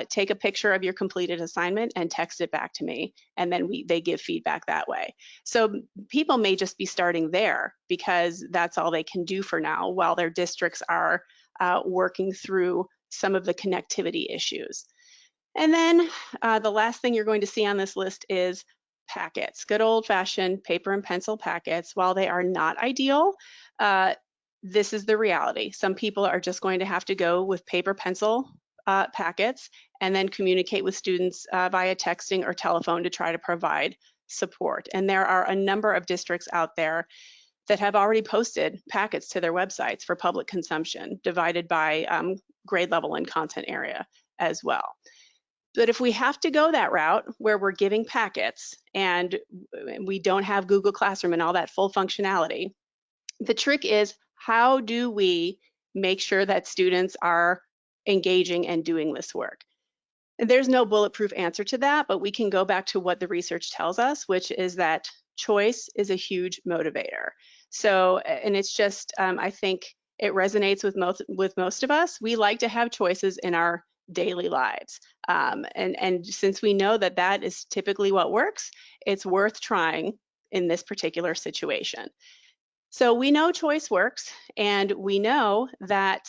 take a picture of your completed assignment and text it back to me, and then they give feedback that way. So people may just be starting there because that's all they can do for now while their districts are working through some of the connectivity issues. And then the last thing you're going to see on this list is packets, good old-fashioned paper and pencil packets. While they are not ideal, this is the reality. Some people are just going to have to go with paper pencil packets and then communicate with students via texting or telephone to try to provide support. And there are a number of districts out there that have already posted packets to their websites for public consumption, divided by grade level and content area as well. But if we have to go that route where we're giving packets and we don't have Google Classroom and all that full functionality, the trick is, how do we make sure that students are engaging and doing this work? And there's no bulletproof answer to that, but we can go back to what the research tells us, which is that choice is a huge motivator. So, and it's just, I think it resonates with most of us. We like to have choices in our daily lives. And since we know that that is typically what works, it's worth trying in this particular situation. So we know choice works, and we know that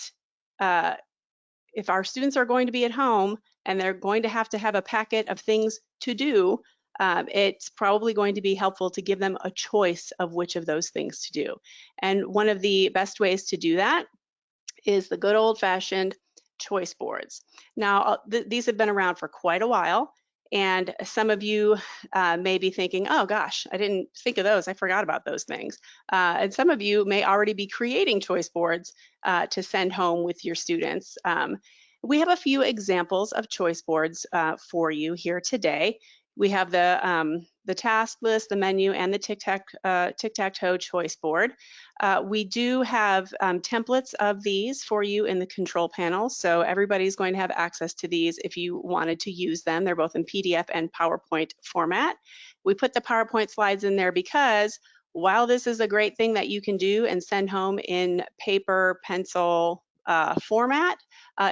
if our students are going to be at home and they're going to have a packet of things to do, it's probably going to be helpful to give them a choice of which of those things to do. And one of the best ways to do that is the good old-fashioned choice boards. Now, these have been around for quite a while, and some of you may be thinking, oh gosh, I didn't think of those, I forgot about those things. And some of you may already be creating choice boards to send home with your students. We have a few examples of choice boards for you here today. We have the task list, the menu, and the TIC-TAC-TOE choice board. We do have templates of these for you in the control panel, so everybody's going to have access to these if you wanted to use them. They're both in PDF and PowerPoint format. We put the PowerPoint slides in there because while this is a great thing that you can do and send home in paper, pencil format,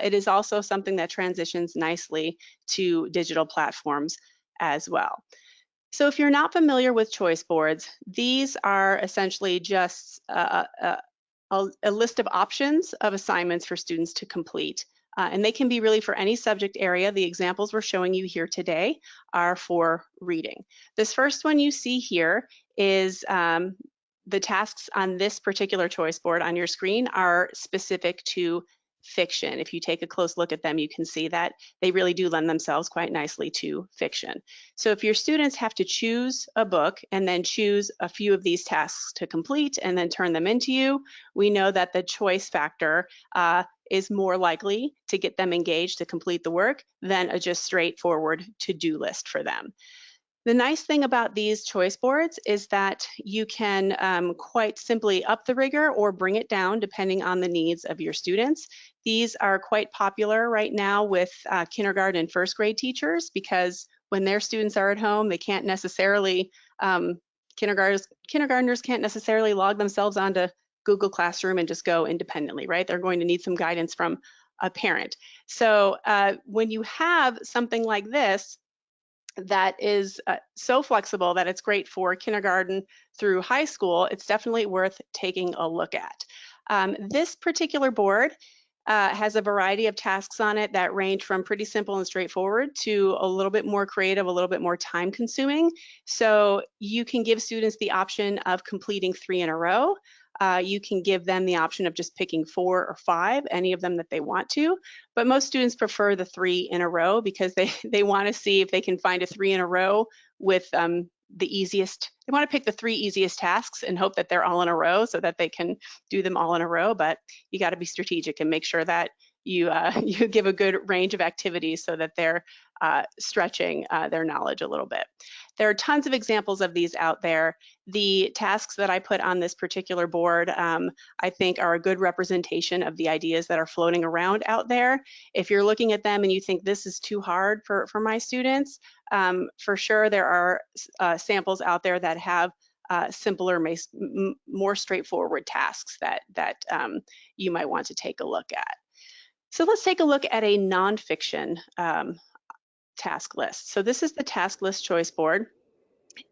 it is also something that transitions nicely to digital platforms as well. So if you're not familiar with choice boards, these are essentially just a list of options of assignments for students to complete. And they can be really for any subject area. The examples we're showing you here today are for reading. This first one you see here is the tasks on this particular choice board on your screen are specific to fiction. If you take a close look at them, you can see that they really do lend themselves quite nicely to fiction. So if your students have to choose a book and then choose a few of these tasks to complete and then turn them into you, we know that the choice factor is more likely to get them engaged to complete the work than a just straightforward to-do list for them. The nice thing about these choice boards is that you can quite simply up the rigor or bring it down depending on the needs of your students. These are quite popular right now with kindergarten and first grade teachers, because when their students are at home, they can't necessarily, kindergartners can't necessarily log themselves onto Google Classroom and just go independently, right? They're going to need some guidance from a parent. So when you have something like this, that is so flexible that it's great for kindergarten through high school, it's definitely worth taking a look at. This particular board has a variety of tasks on it that range from pretty simple and straightforward to a little bit more creative, a little bit more time consuming. So you can give students the option of completing 3 in a row. You can give them the option of just picking 4 or 5, any of them that they want to, but most students prefer the 3 in a row because they want to see if they can find a 3 in a row with the easiest. They want to pick the 3 easiest tasks and hope that they're all in a row so that they can do them all in a row, but you got to be strategic and make sure that you you give a good range of activities so that they're stretching their knowledge a little bit. There are tons of examples of these out there. The tasks that I put on this particular board, I think, are a good representation of the ideas that are floating around out there. If you're looking at them and you think this is too hard for my students, for sure there are samples out there that have simpler, more straightforward tasks that you might want to take a look at. So let's take a look at a nonfiction task list. So this is the task list choice board.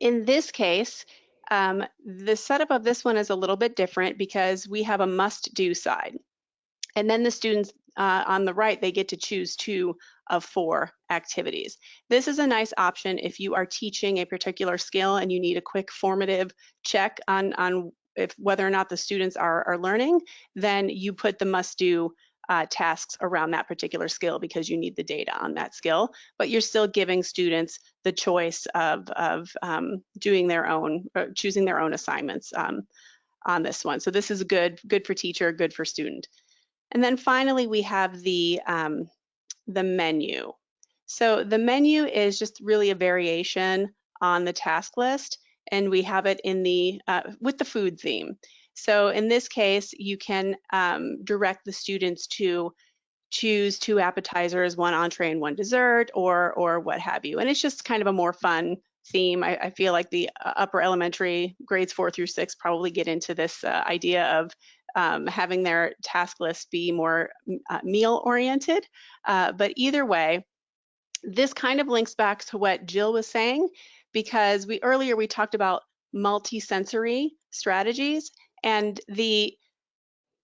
In this case, the setup of this one is a little bit different because we have a must-do side. And then the students on the right, they get to choose 2 of 4 activities. This is a nice option if you are teaching a particular skill and you need a quick formative check on if whether or not the students are learning, then you put the must-do tasks around that particular skill because you need the data on that skill, but you're still giving students the choice of doing their own, choosing their own assignments on this one. So this is good for teacher, good for student. And then finally, we have the menu. So the menu is just really a variation on the task list, and we have it in the with the food theme. So in this case, you can direct the students to choose 2 appetizers, 1 entree and 1 dessert, or what have you. And it's just kind of a more fun theme. I feel like the upper elementary grades 4 through 6 probably get into this idea of having their task list be more meal oriented. But either way, this kind of links back to what Jill was saying, because earlier we talked about multisensory strategies, and the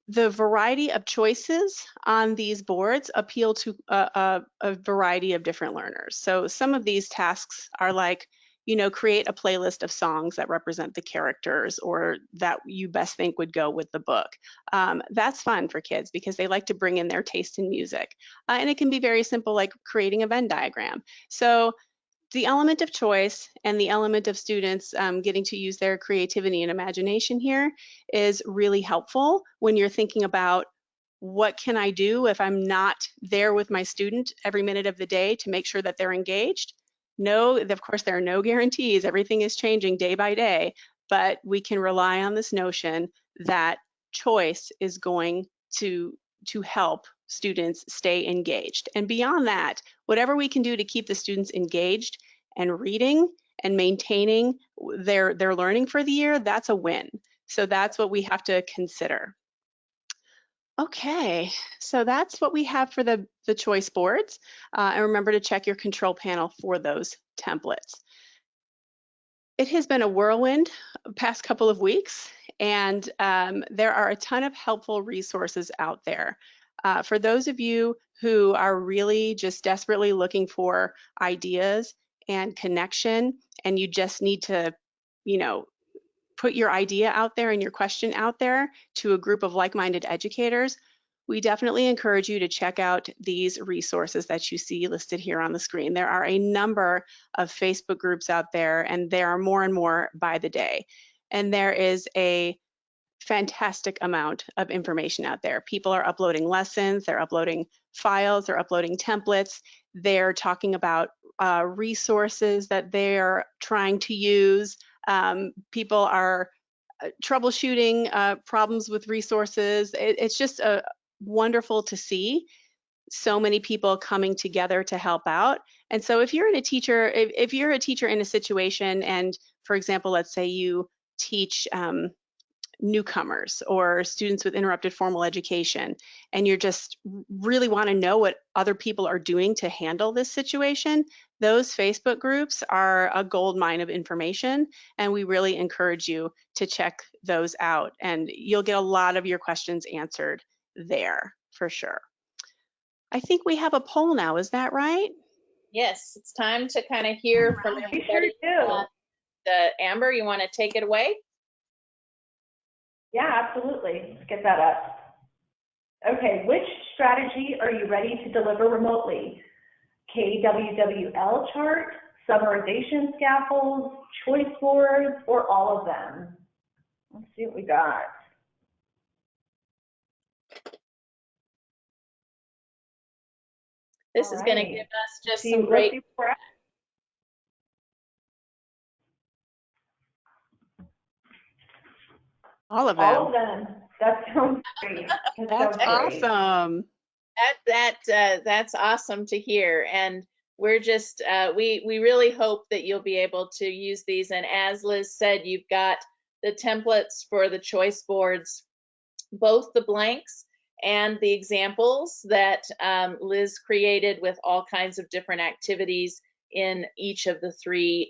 variety of choices on these boards appeal to a variety of different learners. So some of these tasks are like, you know, create a playlist of songs that represent the characters or that you best think would go with the book. That's fun for kids because they like to bring in their taste in music. And it can be very simple, like creating a Venn diagram. So the element of choice and the element of students getting to use their creativity and imagination here is really helpful when you're thinking about what can I do if I'm not there with my student every minute of the day to make sure that they're engaged. No, of course, there are no guarantees. Everything is changing day by day, but we can rely on this notion that choice is going to help students stay engaged. And beyond that, whatever we can do to keep the students engaged and reading and maintaining their learning for the year, that's a win. So that's what we have to consider. Okay, so that's what we have for the choice boards. And remember to check your control panel for those templates. It has been a whirlwind past couple of weeks, and there are a ton of helpful resources out there. For those of you who are really just desperately looking for ideas and connection, and you just need to, you know, put your idea out there and your question out there to a group of like-minded educators, we definitely encourage you to check out these resources that you see listed here on the screen. There are a number of Facebook groups out there, and there are more and more by the day. And there is a fantastic amount of information out there. People are uploading lessons, they're uploading files, they're uploading templates. they're talking about resources that they're trying to use. People are troubleshooting problems with resources. It's just wonderful to see so many people coming together to help out. And so if you're a teacher in a situation, and for example, let's say you teach newcomers or students with interrupted formal education, and you just really want to know what other people are doing to handle this situation, those Facebook groups are a gold mine of information, and we really encourage you to check those out, and you'll get a lot of your questions answered there for sure. I think we have a poll now, is that right? Yes, it's time to kind of hear from everybody. We sure do. Amber, you want to take it away? Yeah, absolutely. Let's get that up. Okay, which strategy are you ready to deliver remotely? KWWL chart, summarization scaffolds, choice boards, or all of them? Let's see what we got. This is going to give us just some great. All of them. All of them. That sounds great. That's awesome. That's awesome to hear. And we're just, we really hope that you'll be able to use these. And as Liz said, you've got the templates for the choice boards, both the blanks and the examples that Liz created with all kinds of different activities in each of the three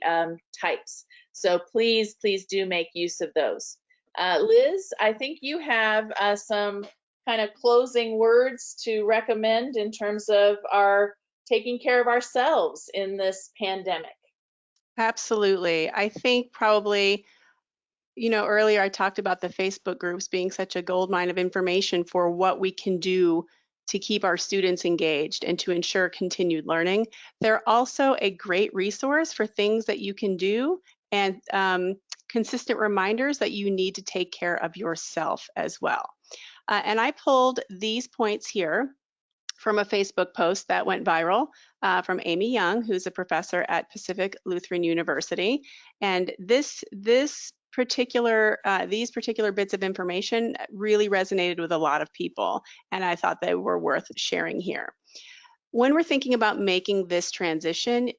types. So please do make use of those. Liz, I think you have some kind of closing words to recommend in terms of our taking care of ourselves in this pandemic. Absolutely. I think probably, you know, earlier I talked about the Facebook groups being such a goldmine of information for what we can do to keep our students engaged and to ensure continued learning. They're also a great resource for things that you can do and consistent reminders that you need to take care of yourself as well. And I pulled these points here from a Facebook post that went viral from Amy Young, who's a professor at Pacific Lutheran University. And these particular bits of information really resonated with a lot of people, and I thought they were worth sharing here. When we're thinking about making this transition,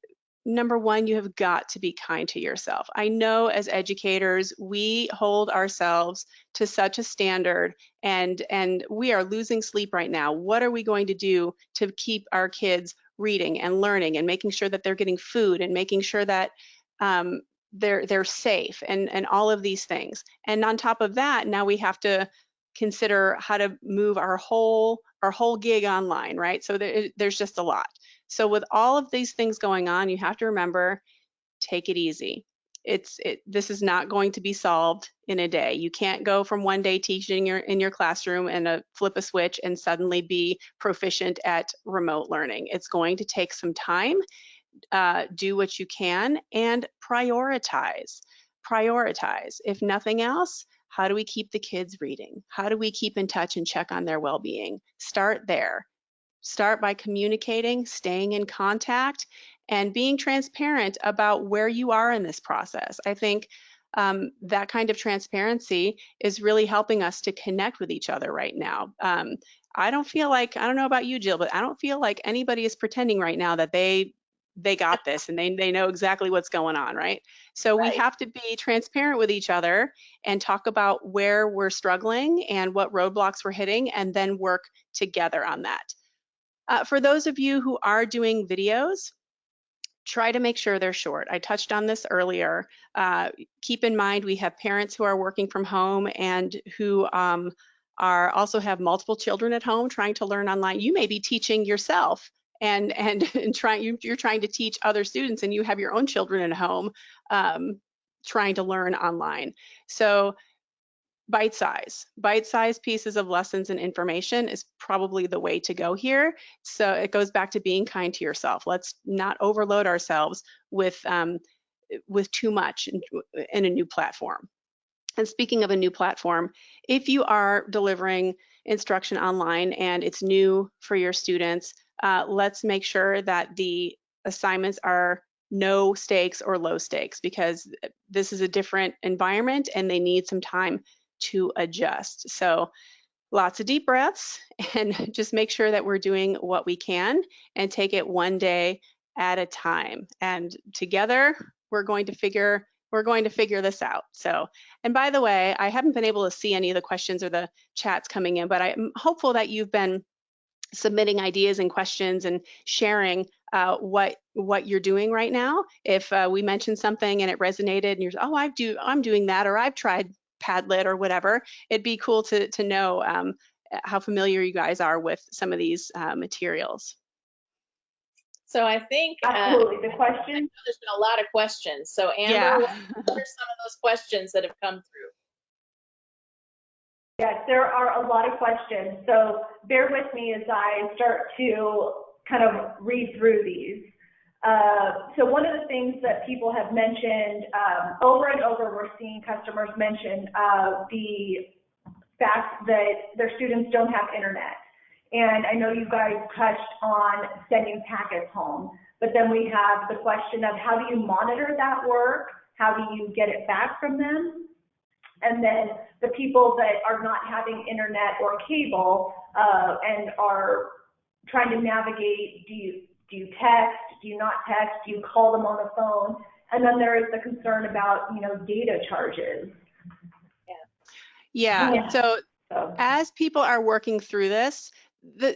number one, you have got to be kind to yourself. I know as educators, we hold ourselves to such a standard, and we are losing sleep right now. What are we going to do to keep our kids reading and learning and making sure that they're getting food and making sure that they're safe and all of these things? And on top of that, now we have to consider how to move our whole gig online, right? So there's just a lot. So with all of these things going on, you have to remember, take it easy. This is not going to be solved in a day. You can't go from one day teaching in your classroom and flip a switch and suddenly be proficient at remote learning. It's going to take some time. Do what you can and prioritize. Prioritize. If nothing else, how do we keep the kids reading? How do we keep in touch and check on their well-being? Start there. Start by communicating, staying in contact, and being transparent about where you are in this process. I think that kind of transparency is really helping us to connect with each other right now. I don't know about you, Jill, but I don't feel like anybody is pretending right now that they got this and they know exactly what's going on, right? So we have to be transparent with each other and talk about where we're struggling and what roadblocks we're hitting, and then work together on that. For those of you who are doing videos, try to make sure they're short. I touched on this earlier. Keep in mind we have parents who are working from home and who also have multiple children at home trying to learn online. You may be teaching yourself and you're trying to teach other students, and you have your own children at home trying to learn online. So bite-size pieces of lessons and information is probably the way to go here. So it goes back to being kind to yourself. Let's not overload ourselves with too much in a new platform. And speaking of a new platform, if you are delivering instruction online and it's new for your students, let's make sure that the assignments are no stakes or low stakes, because this is a different environment and they need some time to adjust. So lots of deep breaths and just make sure that we're doing what we can and take it one day at a time. And together we're going to figure this out. So, and by the way, I haven't been able to see any of the questions or the chats coming in, but I'm hopeful that you've been submitting ideas and questions and sharing what you're doing right now. If we mentioned something and it resonated and you're, oh, I'm doing that, or I've tried Padlet or whatever, it'd be cool to know how familiar you guys are with some of these materials. So I think Absolutely. The question. there's been a lot of questions. So Amber, Yeah. what are some of those questions that have come through? Yes, there are a lot of questions. So bear with me as I start to kind of read through these. So one of the things that people have mentioned over and over, we're seeing customers mention the fact that their students don't have internet. And I know you guys touched on sending packets home, but then we have the question of how do you monitor that work? How do you get it back from them? And then the people that are not having internet or cable and are trying to navigate, do you text, do you not text, do you call them on the phone? And then there is the concern about, data charges. Yeah. So as people are working through this,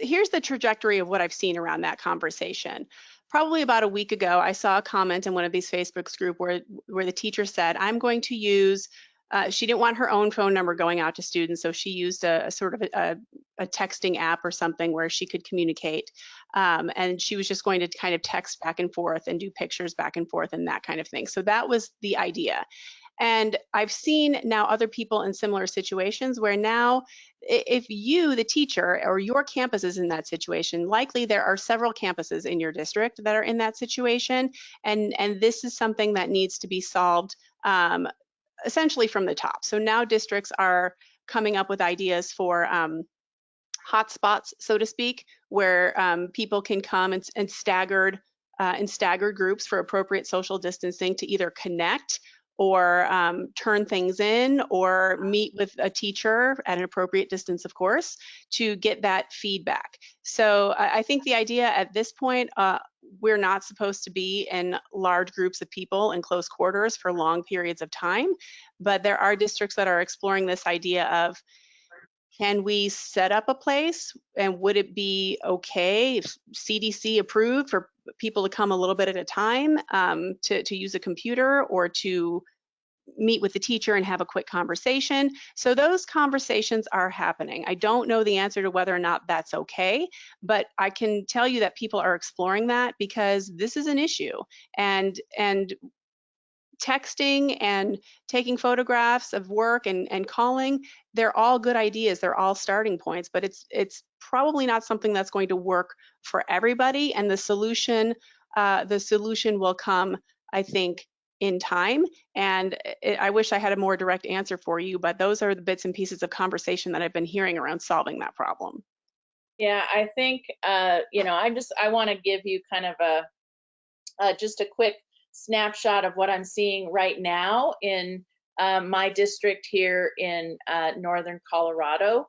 here's the trajectory of what I've seen around that conversation. Probably about a week ago, I saw a comment in one of these Facebook's group where the teacher said, I'm going to use, she didn't want her own phone number going out to students, so she used a sort of a texting app or something where she could communicate. And she was just going to kind of text back and forth and do pictures back and forth and that kind of thing. So that was the idea. And I've seen now other people in similar situations where now if you, the teacher, or your campus is in that situation, likely there are several campuses in your district that are in that situation. And this is something that needs to be solved essentially from the top. So now districts are coming up with ideas for hotspots, so to speak, where people can come in staggered groups for appropriate social distancing to either connect or turn things in or meet with a teacher at an appropriate distance, of course, to get that feedback. So I think the idea at this point, we're not supposed to be in large groups of people in close quarters for long periods of time, but there are districts that are exploring this idea of, can we set up a place, and would it be okay if CDC approved for people to come a little bit at a time to use a computer or to meet with the teacher and have a quick conversation? So those conversations are happening. I don't know the answer to whether or not that's okay, but I can tell you that people are exploring that because this is an issue. And texting and taking photographs of work and calling, they're all good ideas. They're all starting points, but it's probably not something that's going to work for everybody. And the solution will come, I think, in time. And I wish I had a more direct answer for you, but those are the bits and pieces of conversation that I've been hearing around solving that problem. Yeah, I think, I want to give you kind of just a quick snapshot of what I'm seeing right now in my district here in northern Colorado,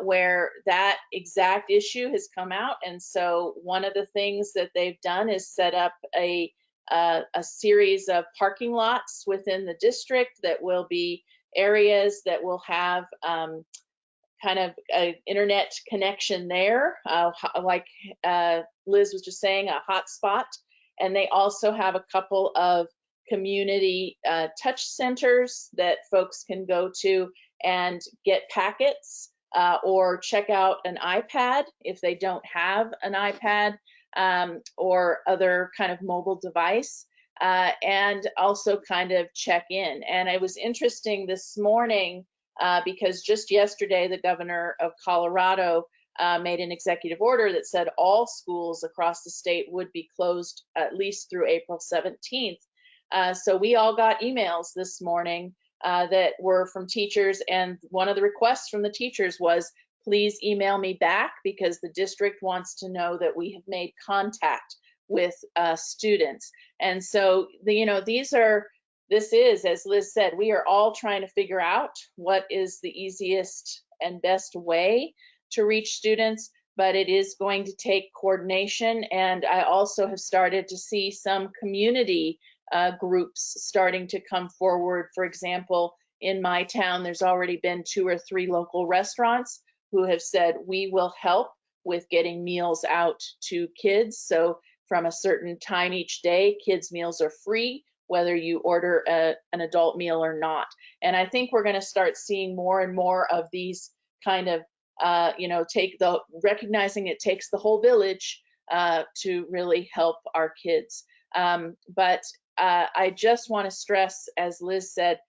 where that exact issue has come out. And so one of the things that they've done is set up a series of parking lots within the district that will be areas that will have kind of an internet connection there, like Liz was just saying, a hotspot. And they also have a couple of community touch centers that folks can go to and get packets or check out an iPad if they don't have an iPad or other kind of mobile device, and also kind of check in. And it was interesting this morning because just yesterday, the governor of Colorado made an executive order that said all schools across the state would be closed at least through April 17th. So we all got emails this morning that were from teachers, and one of the requests from the teachers was, please email me back, because the district wants to know that we have made contact with students. And so, this is, as Liz said, we are all trying to figure out what is the easiest and best way to reach students, but it is going to take coordination. And I also have started to see some community groups starting to come forward. For example, in my town, there's already been 2 or 3 local restaurants who have said, we will help with getting meals out to kids. So from a certain time each day, kids' meals are free, whether you order an adult meal or not. And I think we're going to start seeing more and more of these kind of, recognizing it takes the whole village to really help our kids. But I just want to stress, as Liz said,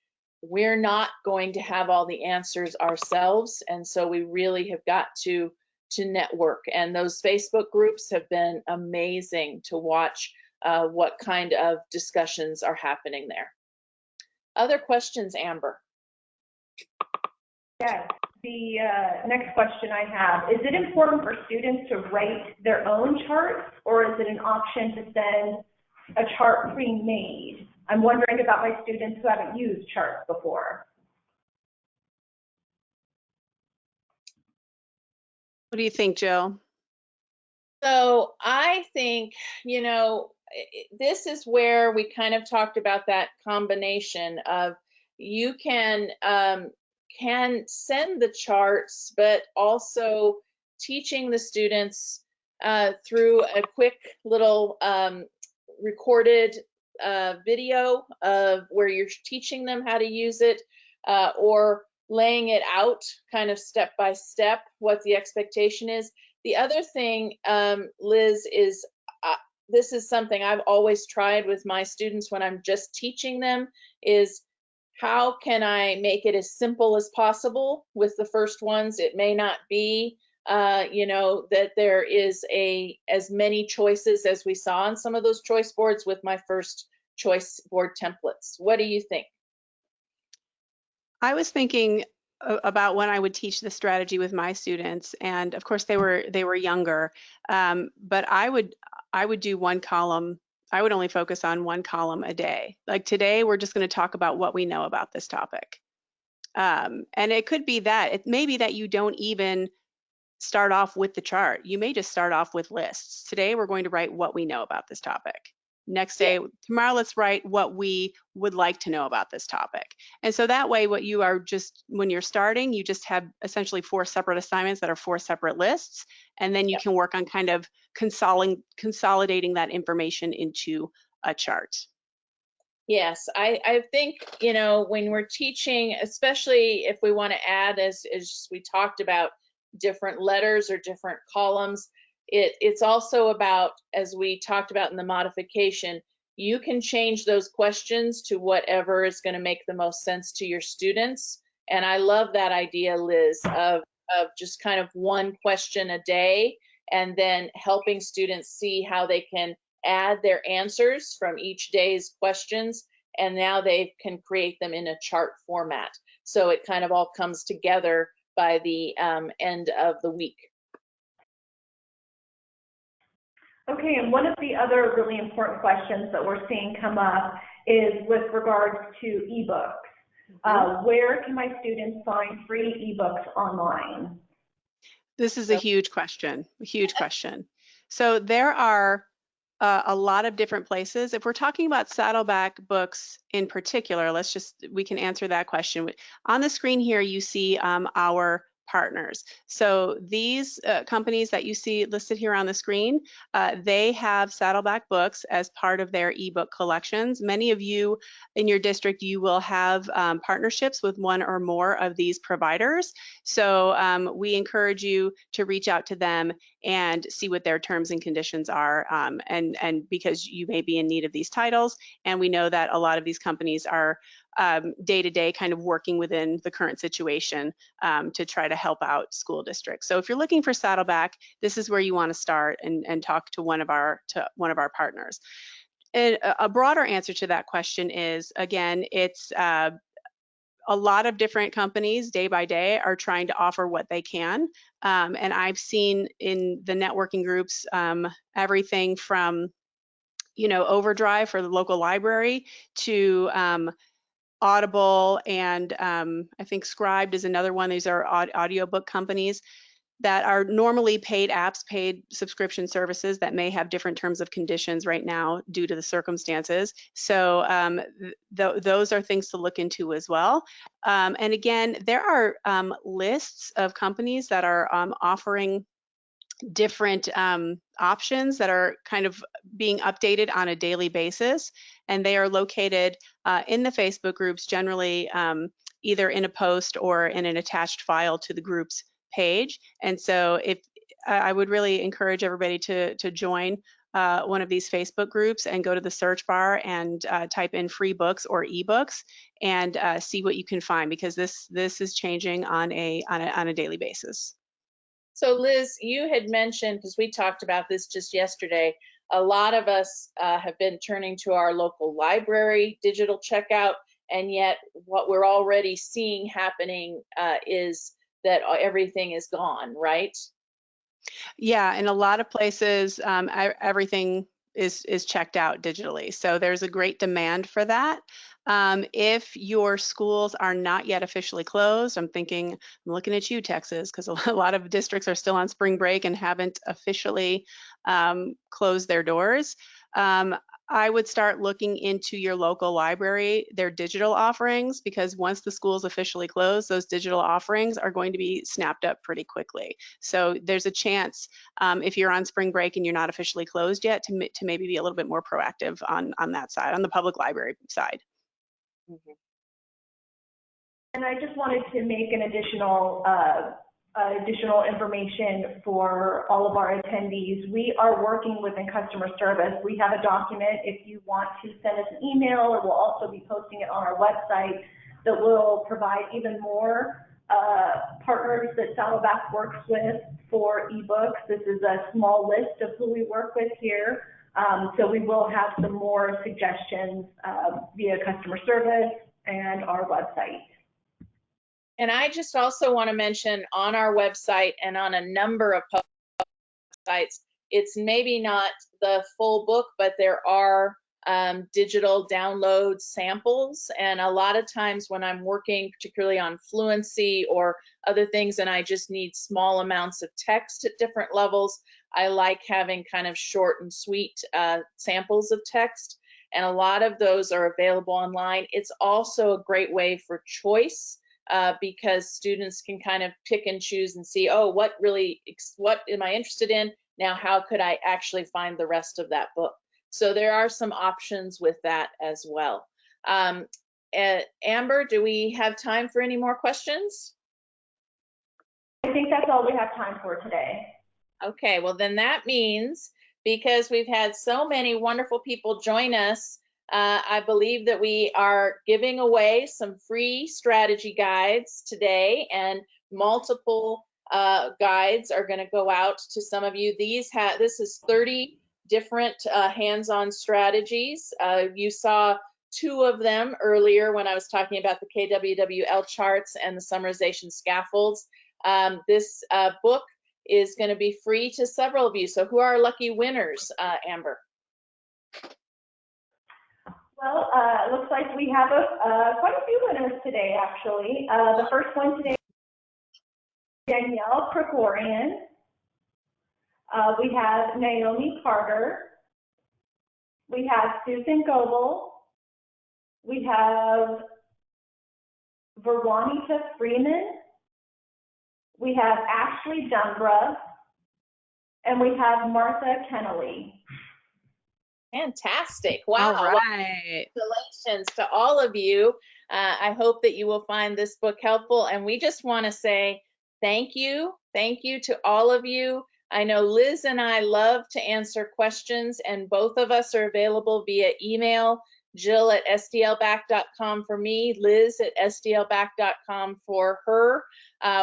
we're not going to have all the answers ourselves. And so we really have got to network. And those Facebook groups have been amazing to watch what kind of discussions are happening there. Other questions, Amber? Yes, the next question I have, is it important for students to write their own charts, or is it an option to send a chart pre-made? I'm wondering about my students who haven't used charts before. What do you think, Jill? So I think, this is where we kind of talked about that combination of you can send the charts, but also teaching the students through a quick little recorded video of where you're teaching them how to use it, or laying it out kind of step by step what the expectation is. The other thing, Liz, is this is something I've always tried with my students when I'm just teaching them, is how can I make it as simple as possible with the first ones? It may not be, that there is as many choices as we saw on some of those choice boards with my first choice board templates. What do you think? I was thinking about when I would teach the strategy with my students, and of course they were younger, but I would do one column. I would only focus on one column a day. Like today, we're just going to talk about what we know about this topic, and it could be that it may be that you don't even start off with the chart. You may just start off with lists. Today, we're going to write what we know about this topic. Next day, tomorrow, let's write what we would like to know about this topic. And so that way, what you are just, when you're starting, you just have essentially 4 separate assignments that are 4 separate lists. And then you can work on kind of consolidating that information into a chart. Yes, I think, when we're teaching, especially if we want to add, as we talked about, different letters or different columns, it's also about, as we talked about in the modification, you can change those questions to whatever is going to make the most sense to your students. And I love that idea, Liz, of just kind of one question a day, and then helping students see how they can add their answers from each day's questions, and now they can create them in a chart format. So it kind of all comes together by the end of the week. Okay, and one of the other really important questions that we're seeing come up is with regards to ebooks. Where can my students find free ebooks online? This is a huge question, So there are a lot of different places. If we're talking about Saddleback books in particular, we can answer that question. On the screen here, you see our partners. So these companies that you see listed here on the screen, they have Saddleback books as part of their ebook collections. Many of you in your district, you will have partnerships with one or more of these providers. So we encourage you to reach out to them and see what their terms and conditions are, and because you may be in need of these titles, and we know that a lot of these companies are day-to-day kind of working within the current situation to try to help out school districts. So if you're looking for Saddleback, this is where you want to start and talk to one of our partners. And a broader answer to that question is, again, it's a lot of different companies day by day are trying to offer what they can. And I've seen in the networking groups everything from, Overdrive for the local library to Audible, and I think Scribed is another one. These are audiobook companies that are normally paid apps, paid subscription services that may have different terms of conditions right now due to the circumstances. So those are things to look into as well. And again, there are lists of companies that are offering different options that are kind of being updated on a daily basis, and they are located in the Facebook groups, generally either in a post or in an attached file to the group's page. And so if I would really encourage everybody to join one of these Facebook groups and go to the search bar and type in free books or ebooks and see what you can find, because this is changing on a daily basis. So Liz, you had mentioned, because we talked about this just yesterday, a lot of us have been turning to our local library digital checkout, and yet what we're already seeing happening is that everything is gone, right? Yeah, in a lot of places, everything is checked out digitally. So there's a great demand for that. If your schools are not yet officially closed, I'm looking at you, Texas, because a lot of districts are still on spring break and haven't officially closed their doors. I would start looking into your local library, their digital offerings, because once the schools officially close, those digital offerings are going to be snapped up pretty quickly. So there's a chance, if you're on spring break and you're not officially closed yet, to maybe be a little bit more proactive on that side, on the public library side. Mm-hmm. And I just wanted to make an additional information for all of our attendees. We are working within customer service. We have a document if you want to send us an email, or we'll also be posting it on our website, that will provide even more partners that Saddleback works with for ebooks. This is a small list of who we work with here. So we will have some more suggestions via customer service and our website. And I just also want to mention, on our website and on a number of sites, it's maybe not the full book, but there are digital download samples. And a lot of times when I'm working particularly on fluency or other things and I just need small amounts of text at different levels, I like having kind of short and sweet samples of text. And a lot of those are available online. It's also a great way for choice. Because students can kind of pick and choose and see, oh, what am I interested in? Now, how could I actually find the rest of that book? So there are some options with that as well. Amber, do we have time for any more questions? I think that's all we have time for today. Okay, well then that means, because we've had so many wonderful people join us, I believe that we are giving away some free strategy guides today, and multiple guides are going to go out to some of you. This is 30 different hands-on strategies. You saw 2 of them earlier when I was talking about the KWWL charts and the summarization scaffolds. This book is going to be free to several of you. So who are our lucky winners, Amber? Well, it looks like we have quite a few winners today, actually. The first one today is Danielle Krikorian. We have Naomi Carter. We have Susan Goebel. We have Veronica Freeman. We have Ashley Dumbra. And we have Martha Kennelly. Fantastic. Wow. All right. Congratulations to all of you. I hope that you will find this book helpful. And we just want to say thank you. Thank you to all of you. I know Liz and I love to answer questions, and both of us are available via email. Jill at sdlback.com for me, Liz at sdlback.com for her.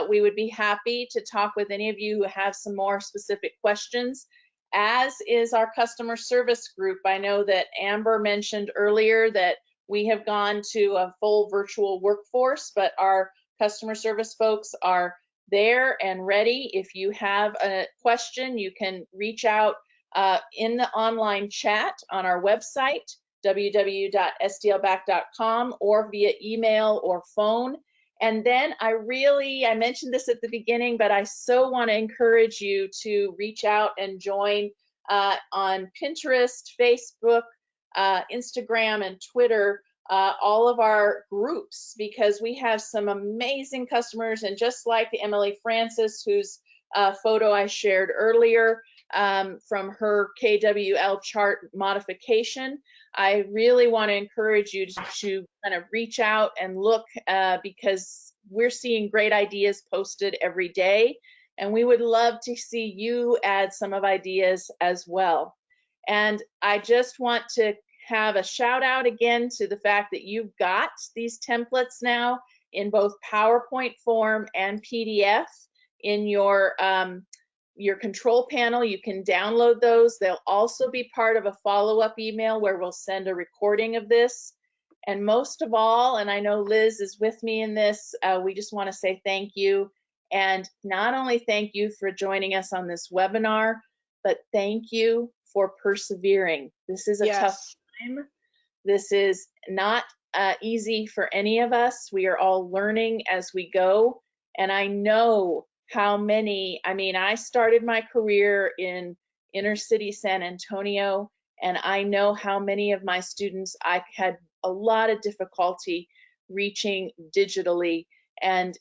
We would be happy to talk with any of you who have some more specific questions, as is our customer service group. I know that Amber mentioned earlier that we have gone to a full virtual workforce, but our customer service folks are there and ready. If you have a question, you can reach out in the online chat on our website, www.sdlback.com, or via email or phone. And then I mentioned this at the beginning, but I so want to encourage you to reach out and join on Pinterest, Facebook, Instagram, and Twitter, all of our groups, because we have some amazing customers. And just like Emily Francis, whose photo I shared earlier from her KWWL chart modification, I really want to encourage you to kind of reach out and look, because we're seeing great ideas posted every day, and we would love to see you add some of ideas as well. And I just want to have a shout out again to the fact that you've got these templates now in both PowerPoint form and PDF in your control panel. You can download those. They'll also be part of a follow-up email where we'll send a recording of this. And most of all, and I know Liz is with me in this, we just want to say thank you. And not only thank you for joining us on this webinar, but thank you for persevering. This is a tough time. This is not easy for any of us. We are all learning as we go. And I know how many, I started my career in inner city San Antonio, and I know how many of my students I had a lot of difficulty reaching digitally. And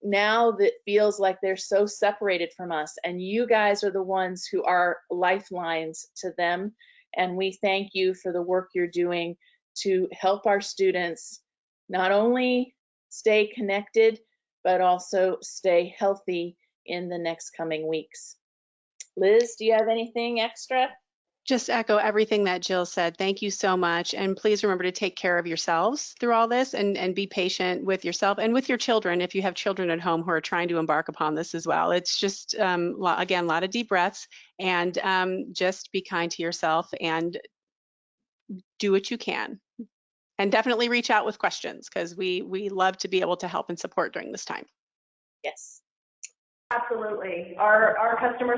now that feels like they're so separated from us, and you guys are the ones who are lifelines to them. And we thank you for the work you're doing to help our students not only stay connected, but also stay healthy in the next coming weeks. Liz, do you have anything extra? Just echo everything that Jill said. Thank you so much. And please remember to take care of yourselves through all this, and be patient with yourself and with your children if you have children at home who are trying to embark upon this as well. It's just, again, a lot of deep breaths, and just be kind to yourself and do what you can. And definitely reach out with questions, because we love to be able to help and support during this time. Yes. Absolutely. Our customer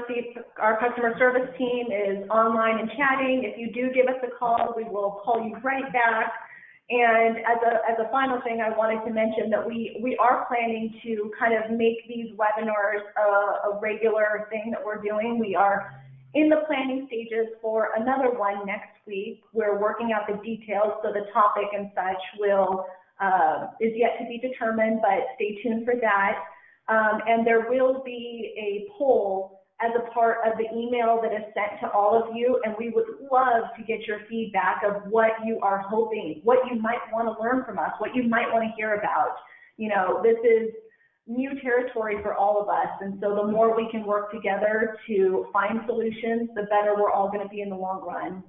service team is online and chatting. If you do give us a call, we will call you right back. And as a final thing, I wanted to mention that we are planning to kind of make these webinars a regular thing that we're doing. We are in the planning stages for another one next week. We're working out the details, so the topic and such is yet to be determined, but stay tuned for that. And there will be a poll as a part of the email that is sent to all of you, and we would love to get your feedback of what you are hoping, what you might want to learn from us, what you might want to hear about. You know, this is new territory for all of us, and so the more we can work together to find solutions, the better we're all going to be in the long run.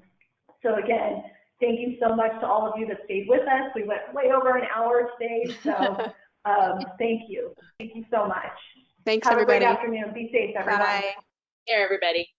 So again, thank you so much to all of you that stayed with us. We went way over an hour today, so thank you. Thank you so much. Thanks, Have everybody. a great afternoon. Be safe, everyone. Bye. Here, everybody.